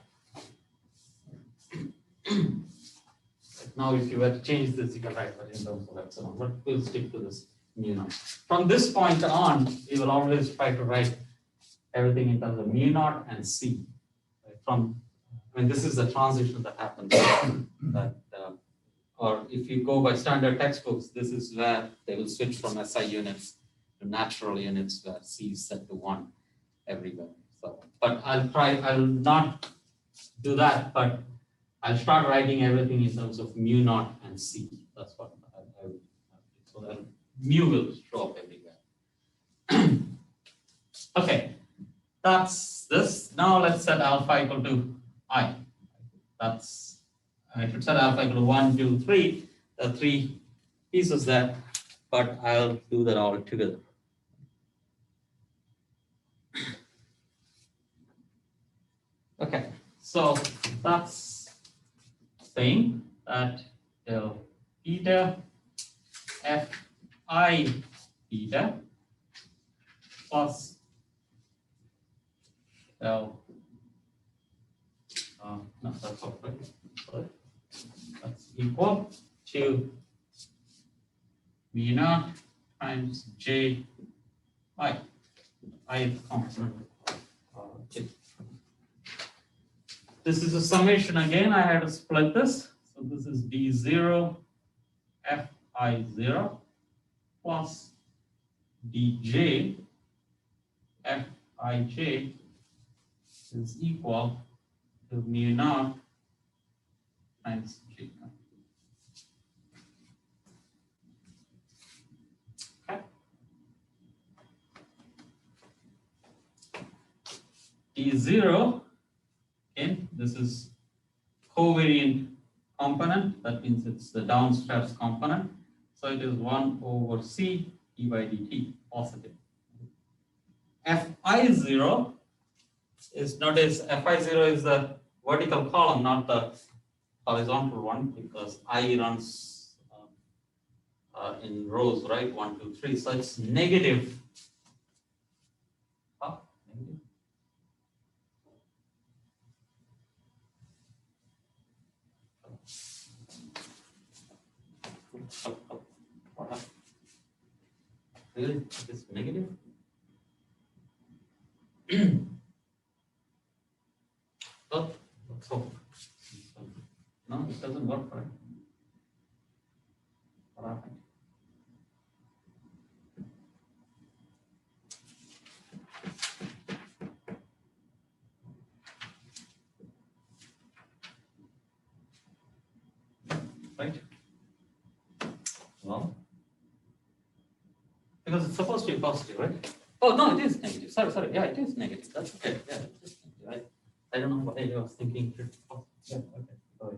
S1: Now, if you were to change this, you can write that in terms of epsilon, but we'll stick to this mu naught. From this point on, we will always try to write everything in terms of mu naught and C. Right? This is the transition that happens. Or if you go by standard textbooks, this is where they will switch from SI units to natural units where C is set to 1 everywhere. So, but I'll not do that, but I'll start writing everything in terms of mu naught and C. That's what I will. So that mu will show up everywhere. Okay, that's this. Now let's set alpha equal to I. I should set alpha equal to 1, 2, 3. There are 3 pieces there, but I'll do that all together. Okay, so that's saying that del theta Fi theta plus del no, that's all right. Sorry. That's equal to mu naught times J I. I component of J. This is a summation again. I had to split this. So this is D0 Fi0 plus dj Fij is equal to mu naught times J. Okay. D0, again, this is covariant component. That means it's the downstairs component. So it is 1 over C d by dt, positive. Fi0 is, notice Fi0 is the vertical column, not the horizontal one, because I runs in rows, right? 1, 2, 3. So it's negative. Negative. Really? It's negative? Oh, let's hope. No, it doesn't work, right? What happened? Right? Well, because it's supposed to be positive, right? Oh, no, it is negative. Sorry. Yeah, it is negative. That's okay. Yeah, it is negative. I don't know what I was thinking. Oh, yeah, okay. Sorry.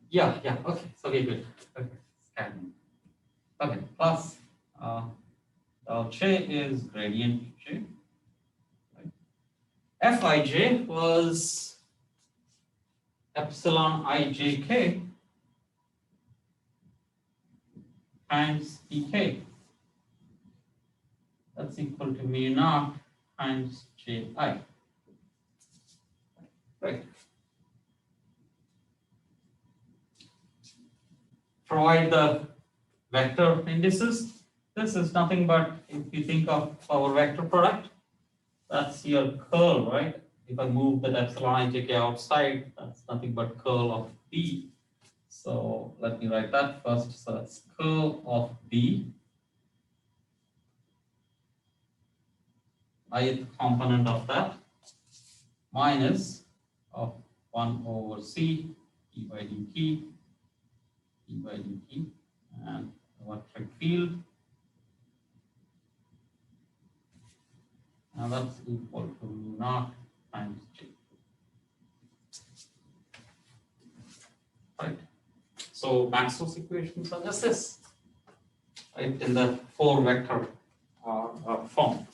S1: Yeah, okay. So okay, good. Okay, scanning. Okay, plus J is gradient J. Right? Fij was epsilon ijk times ek. That's equal to mu naught times Ji. Right. Provide the vector indices. This is nothing but, if you think of our vector product, that's your curl, right? If I move that epsilon ijk outside, that's nothing but curl of B. So let me write that first. So that's curl of B, ith component of that, minus of 1 over C d by dt d by dt, and electric field. Now that's equal to mu naught times J. Right. So Maxwell's equations are just this, right, in the 4 vector form.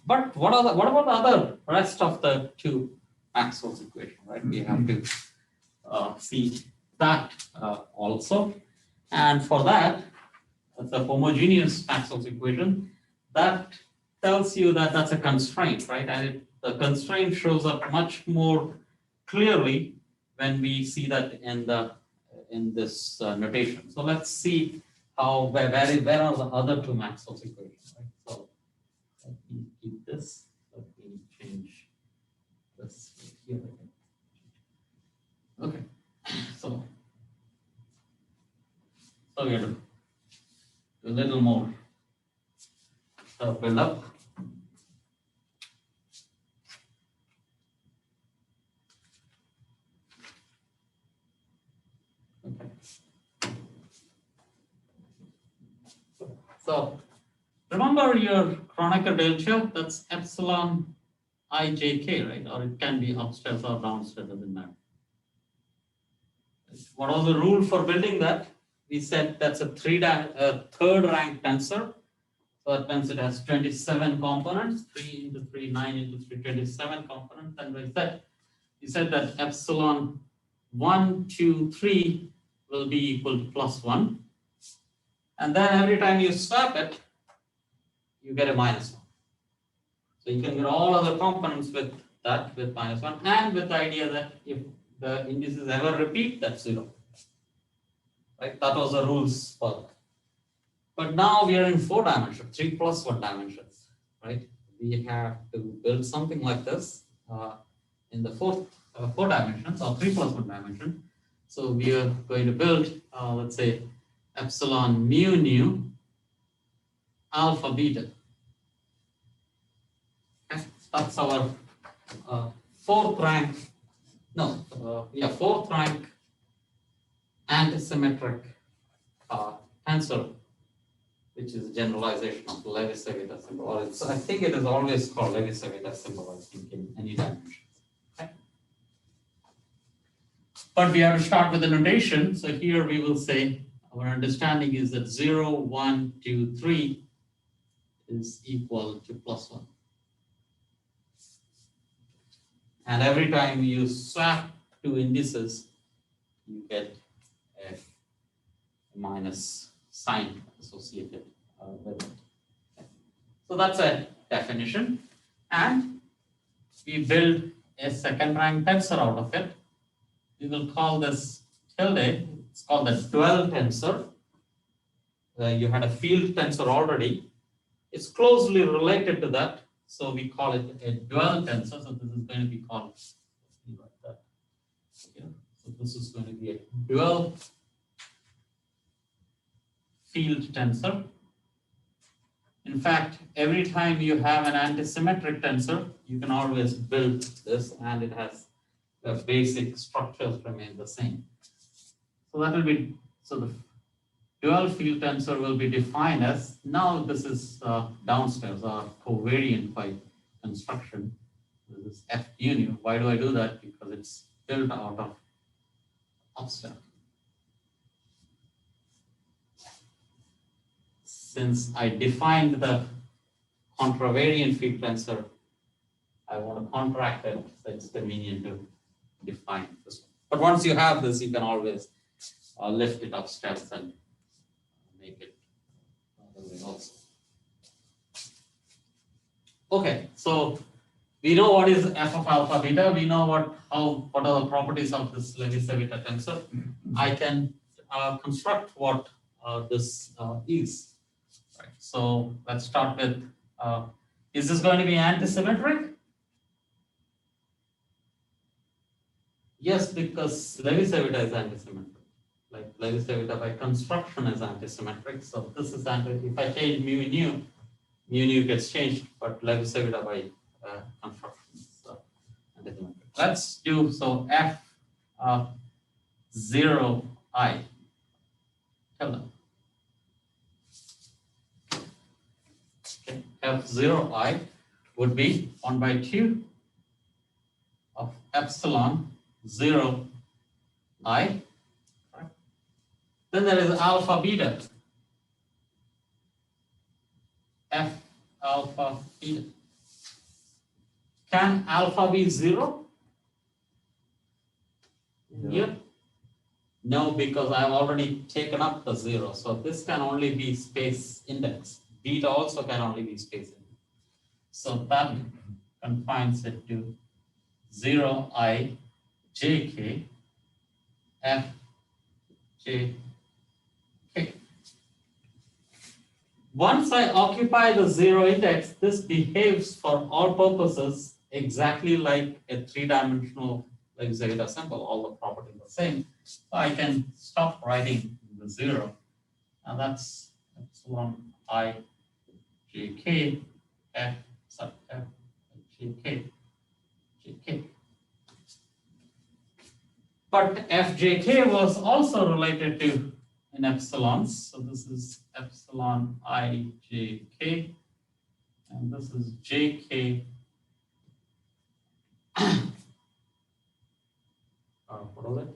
S1: But what about the other rest of the 2 Maxwell's equation, right? We have to see that also, and for that, the homogeneous Maxwell's equation that tells you that that's a constraint, right? And the constraint shows up much more clearly when we see that in this notation. So let's see how where are the other 2 Maxwell's equations, right? So let me keep this. Let me change this here. Okay. So we have to do a little more build up. Okay. So remember your Kronecker delta, that's epsilon ijk, right? Or it can be upstairs or downstairs, doesn't matter. What was the rule for building that? We said that's a third rank tensor. So that means it has 27 components, 3 into 3, 9 into 3, 27 components. And we said that epsilon 1, 2, 3 will be equal to +1. And then every time you swap it, you get a -1. So you can get all other components with that, with -1, and with the idea that if the indices ever repeat, that's 0. Right? That was the rules for that. But now we are in 4 dimensions, 3 + 1 dimensions, right? We have to build something like this in the 4 dimensions or 3 + 1 dimension. So we are going to build, let's say, epsilon mu nu alpha beta. Okay. That's our 4th rank. No, fourth rank antisymmetric tensor, which is a generalization of the Levi-Civita symbol, or I think it is always called Levi-Civita symbol, I think, in any dimension. Okay. But we have to start with the notation. So here we will say our understanding is that 0, 1, 2, 3 is equal to +1. And every time you swap 2 indices, you get a minus sign associated with it. Okay. So that's a definition. And we build a 2nd rank tensor out of it. We will call this tilde. It's called the dual tensor. You had a field tensor already. It's closely related to that. So we call it a dual tensor. So this is going to be called like that. Yeah. So this is going to be a dual field tensor. In fact, every time you have an antisymmetric tensor, you can always build this, and it has the basic structures remain the same. So that will be, so the dual field tensor will be defined as, now this is downstairs or covariant by construction. This is F nu. Why do I do that? Because it's built out of upstairs. Since I defined the contravariant field tensor, I want to contract it, so it's convenient to define this one. But once you have this, you can always lift it upstairs and make it other way also. Okay, so we know what is f of alpha beta. We know what are the properties of this Levi-Civita tensor. I can construct what this is. Right. So let's start with, is this going to be antisymmetric? Yes, because Levi-Civita is antisymmetric. Like Levi-Civita by construction is antisymmetric. So this is if I change mu nu gets changed, but Levi-Civita by construction is antisymmetric. Let's do, so f 0 I tilde. Okay. F0I would be 1 by 2 of epsilon 0 I. Right? Then there is alpha beta. F alpha beta. Can alpha be 0?
S3: No.
S1: Here? No, because I've already taken up the 0. So this can only be space index. Beta also can only be space index. So that confines it to 0I jk f j k. Once I occupy the 0 index, this behaves for all purposes exactly like a three-dimensional Zeta symbol. All the properties are the same. So I can stop writing the 0. And that's epsilon I jk f sub f jk jk. But fjk was also related to in epsilons. So this is epsilon I jk, and this is jk. What is it?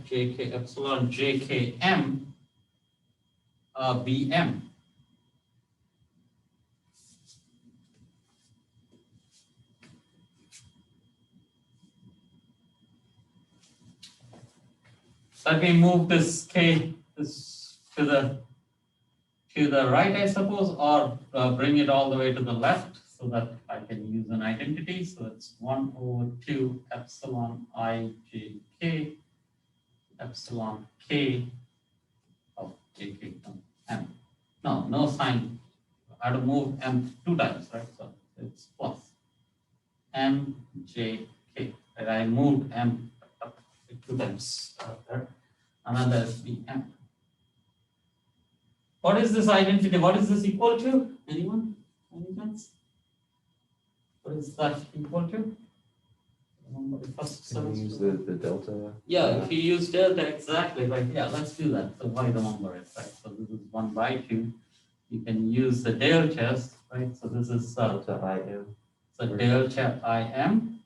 S1: Fjk epsilon jkm bm. Let me move this k this to the right, I suppose, or bring it all the way to the left so that I can use an identity. So it's 1 over 2 epsilon I jk epsilon k of jk m. No sign. I have to move m 2 times, right? So it's plus m j k. Right? I moved m up 2 times there, and then there's the m. What is this identity? What is this equal to? Anyone? Any chance? What is that equal to? Remember the first
S3: Can we use the delta?
S1: Yeah, if you use delta, exactly, right? Yeah, let's do that. So why remember it, right? So this is 1 by 2. You can use the deltas, right? So this is
S3: Delta IM.
S1: so delta IM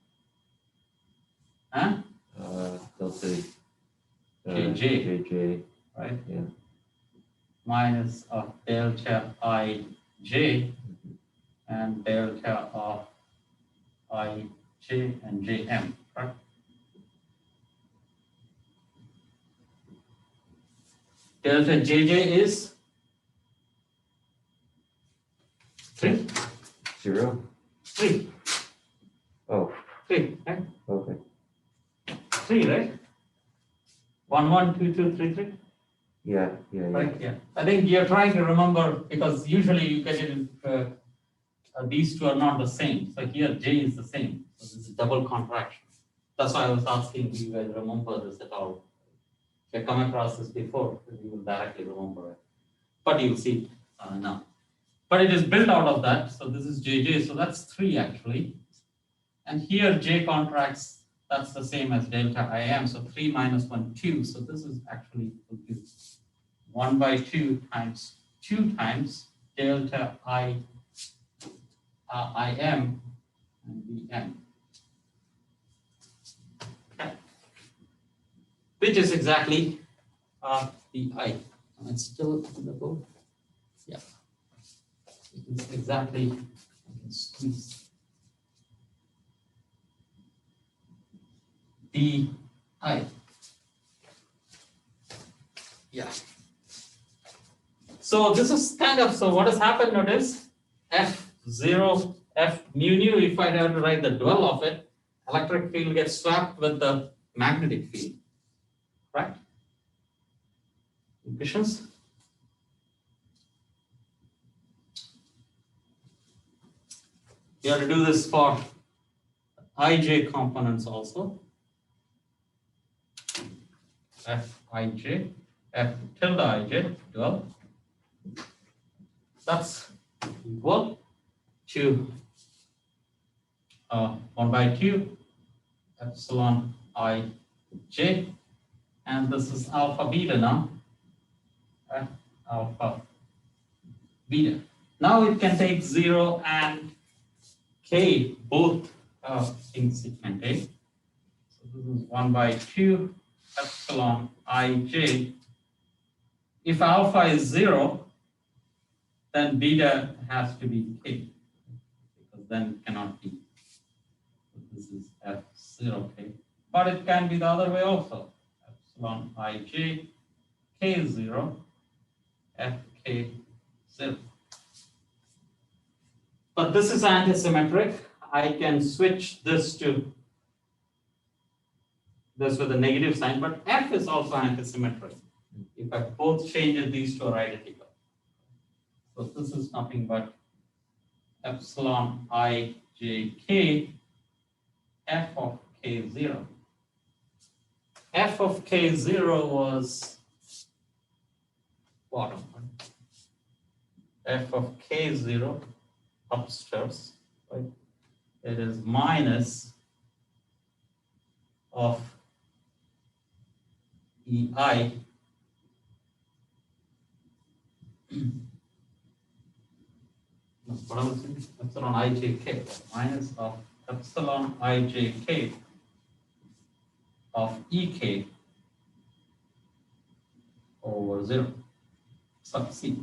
S1: and
S3: Delta
S1: JJ.
S3: JJ.
S1: right?
S3: Yeah.
S1: Minus of delta IJ and delta of IJ and JM, right? Delta JJ is 3.
S3: 0.
S1: 3.
S3: Oh,
S1: 3, right?
S3: okay.
S1: 3, right? 1, 1, 2, 2, 3, 3.
S3: Yeah.
S1: Right, yeah. I think you're trying to remember because usually you get it in, these two are not the same. So here J is the same. So this is double contraction. That's why I was asking if you guys remember this at all. If you come across this before, you will directly remember it. But you'll see now. But it is built out of that. So this is JJ. So that's 3 actually. And here J contracts, that's the same as delta IM. So 3 minus 1, 2. So this is actually equal to 1 by 2 times 2 times delta IM and Bm. Okay. Which is exactly the I. It's still in the board. Yeah. It's exactly, I can squeeze. The I. Yeah. So this is kind of, so what has happened notice, F0, F mu nu, if I have to write the dual of it, electric field gets swapped with the magnetic field, right? Any questions? You have to do this for IJ components also. Fij, F tilde Ij, dual. That's equal to 1 by 2 epsilon I j and this is alpha beta now. Alpha beta. Now it can take 0 and k, both things it can take. So this is 1 by 2 epsilon ij. If alpha is 0, then beta has to be k, because then it cannot be. So this is f0k, but it can be the other way also. Epsilon ij k0 fk0. But this is antisymmetric. I can switch this to this with a negative sign, but f is also antisymmetric. If I both change these two are identical. So this is nothing but epsilon ijk f of k0. F of k0 was bottom. F of k0 upstairs, right? It is minus of ei what I was saying, epsilon ijk minus of epsilon ijk of ek over 0 sub c.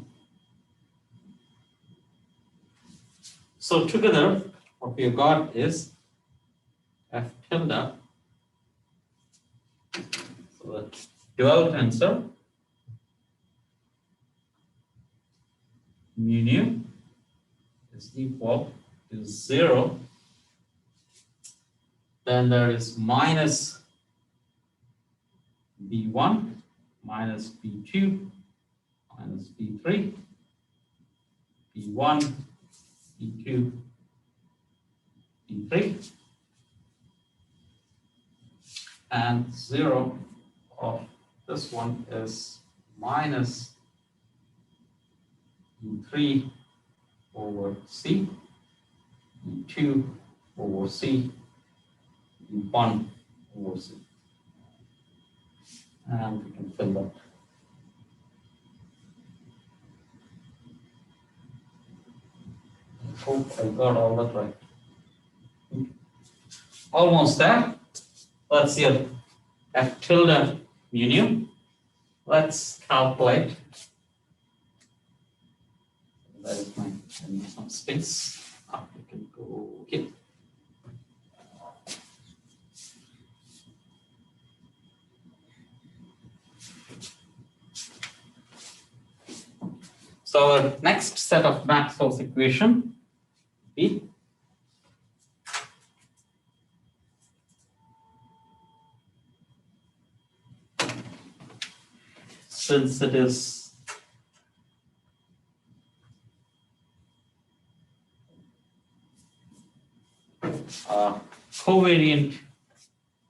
S1: So together, what we have got is f tilde. So the dual tensor mu nu is equal to 0. Then there is minus b1 minus b2 minus b3 b1 b2 b3 and 0 of this one is minus b3 over c, b2 over c, b1 over c. And we can fill that. I hope I got all that right. Almost there. Let's see f tilde mu nu. Let's calculate. That is my, I need some space. We can go here. So our next set of Maxwell's equation be since it is covariant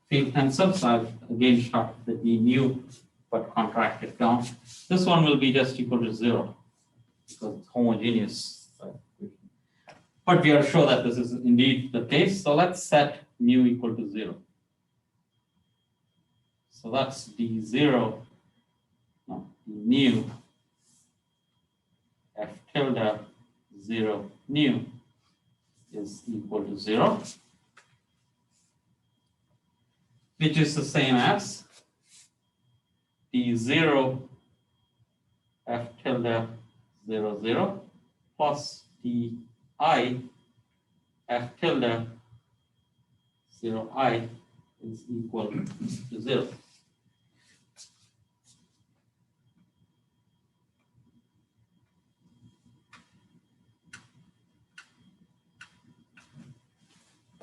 S1: field tensor, so I've again started the E mu but contracted down. This one will be just equal to 0 because it's homogeneous. But we are sure that this is indeed the case. So let's set mu equal to 0. So that's d0, no, d nu f tilde 0 nu is equal to 0, which is the same as d0 f tilde 0 0 plus di f tilde 0 I is equal to 0.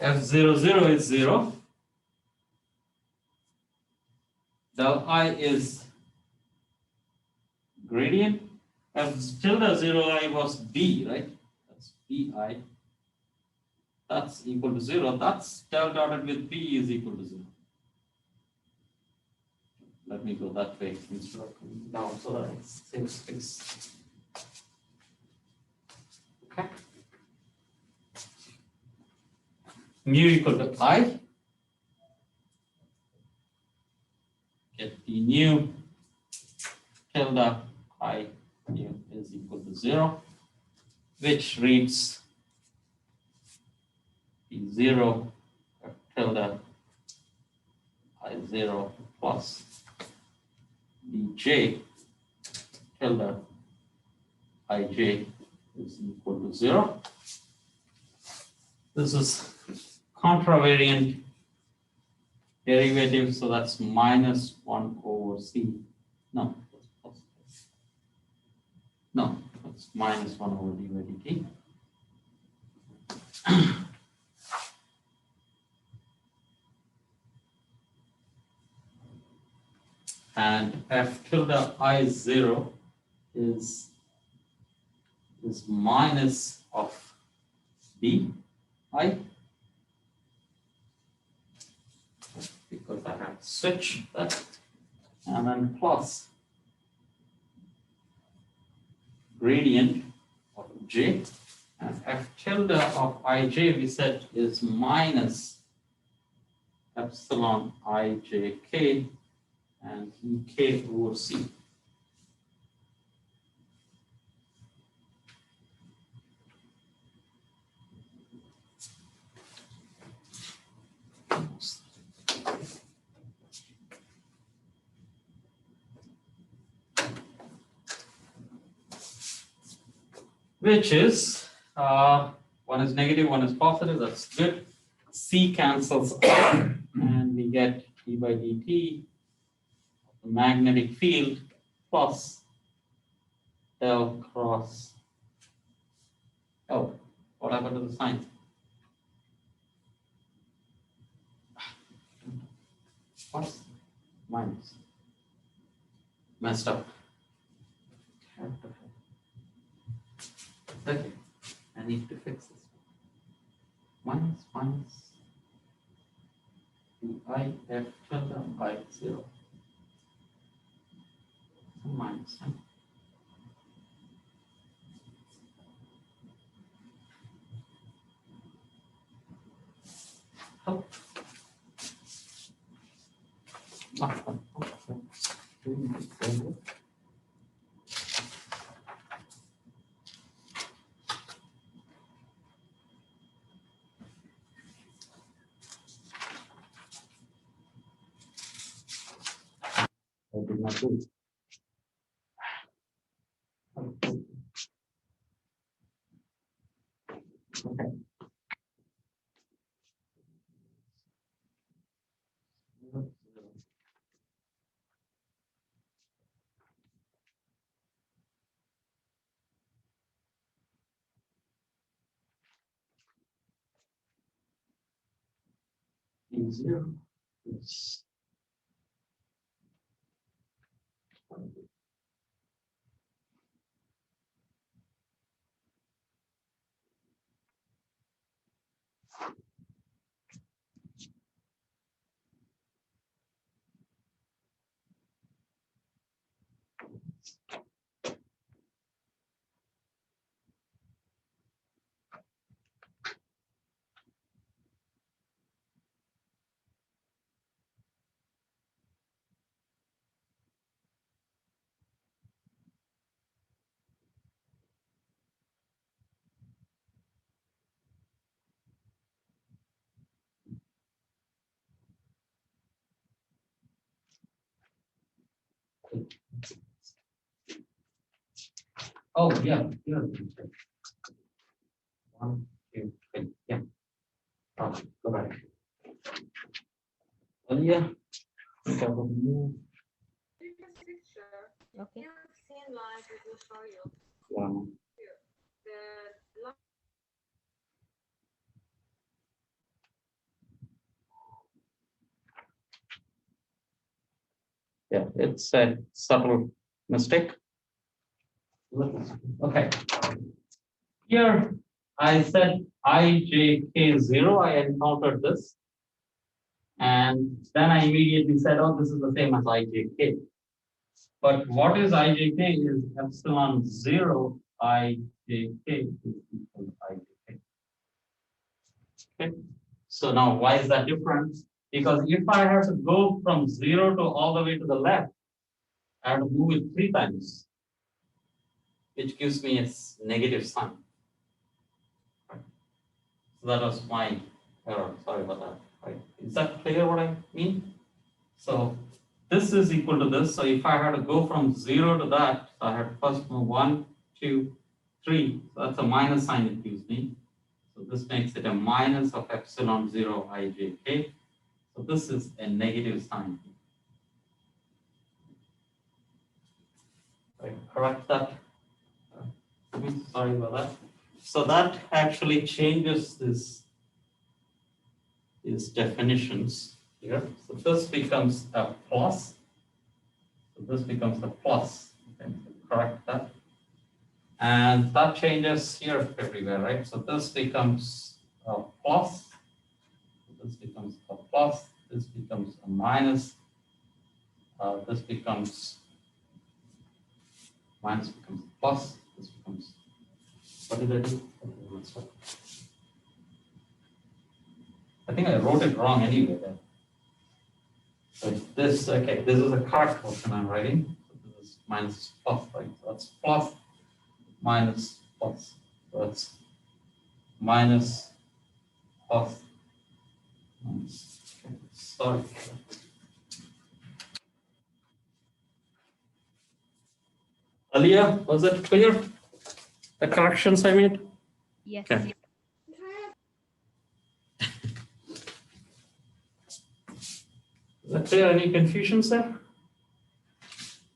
S1: F00 is 0. Del I is gradient. F tilde 0 I was B, right? That's BI. That's equal to 0. That's del dotted with B is equal to 0. Let me go that way instead of coming down so that it saves space. Okay. Mu equal to I. get the new tilde I new is equal to 0, which reads the 0 tilde I0 plus the j tilde ij is equal to 0. This is contravariant derivative, so that's minus 1 over c. No, that's positive. No, that's minus 1 over dy dt. And f tilde I0 is minus of d I, because I have to switch that, and then plus gradient of j, and f tilde of ij we said is minus epsilon ijk and ek over c. Which is, one is negative, one is positive, that's good. C cancels out, and we get d by dt, the magnetic field, plus del cross. Oh, what happened to the sign? Plus, minus. Messed up. Okay, I need to fix this. Minus I f tilde I0. Minus. Oh. I did not do it. Okay. Zero. Yes. Oh, yeah. One, two, three. Yeah. Oh, go back. Oh, yeah. Okay.
S5: Okay.
S1: One. Yeah, it's a subtle mistake. Okay. Here I said ijk0, I encountered this. And then I immediately said, oh, this is the same as ijk. But what is ijk is epsilon 0 ijk is equal to ijk. Okay. So now why is that different? Because if I have to go from 0 to all the way to the left, I have to move it 3 times, which gives me a negative sign. Right. So that was my error. Sorry about that. Right. Is that clear what I mean? So this is equal to this. So if I had to go from 0 to that, so I had to first move 1, 2, 3. So that's a minus sign it gives me. So this makes it a minus of epsilon 0 ijk. So this is a negative sign. Right, correct that. Sorry about that. So that actually changes these definitions here. So this becomes a plus. So this becomes a plus. Okay, correct that. And that changes here everywhere, right? So this becomes a plus. This becomes a plus. This becomes a minus. This becomes minus becomes a plus. This becomes, what did I do? I think I wrote it wrong anyway. So this, okay, this is the correct portion I'm writing. So this is minus plus, right? So that's plus, minus, plus. So that's minus, plus, minus. Okay, sorry. Aliyah, was that clear? The corrections I made?
S5: Yes.
S1: Okay. Is that clear? Any confusions there?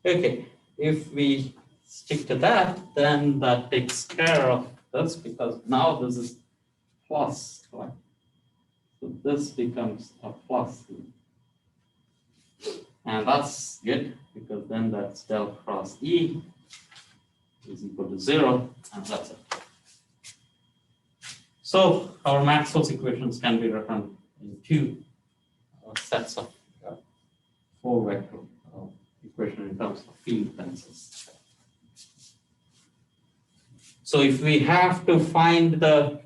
S1: Okay, if we stick to that, then that takes care of this because now this is plus, right? So this becomes a plus. And that's good because then that's del cross E is equal to 0, and that's it. So our Maxwell's equations can be written in 2 sets of 4 vector equation in terms of field tensors. So if we have to find the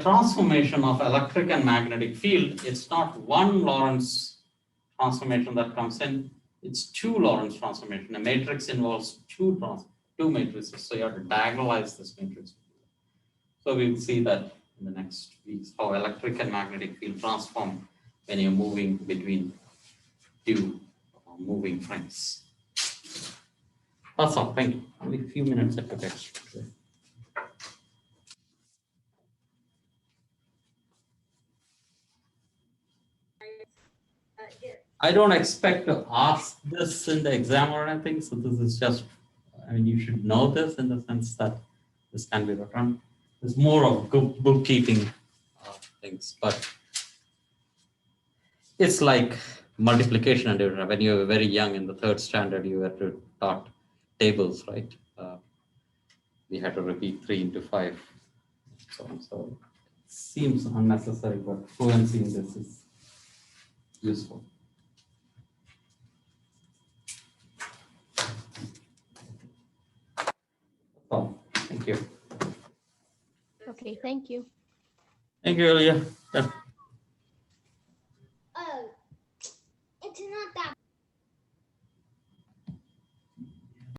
S1: transformation of electric and magnetic field, it's not one Lorentz transformation that comes in, it's 2 Lorentz transformation. A matrix involves 2 matrices, so you have to diagonalize this matrix. So we'll see that in the next weeks, how electric and magnetic field transform when you're moving between 2 moving frames. That's all, thank you. Only a few minutes at the best. I don't expect to ask this in the exam or anything, so this is just, I mean, you should know this in the sense that this can be written. It's more of bookkeeping things, but it's like multiplication and division. When you were very young in the 3rd standard, you were taught tables, right? We had to repeat 3 into 5, so on. So it seems unnecessary, but fluency in this is useful. Oh, thank you.
S5: Okay, thank you.
S1: Thank you, Elia.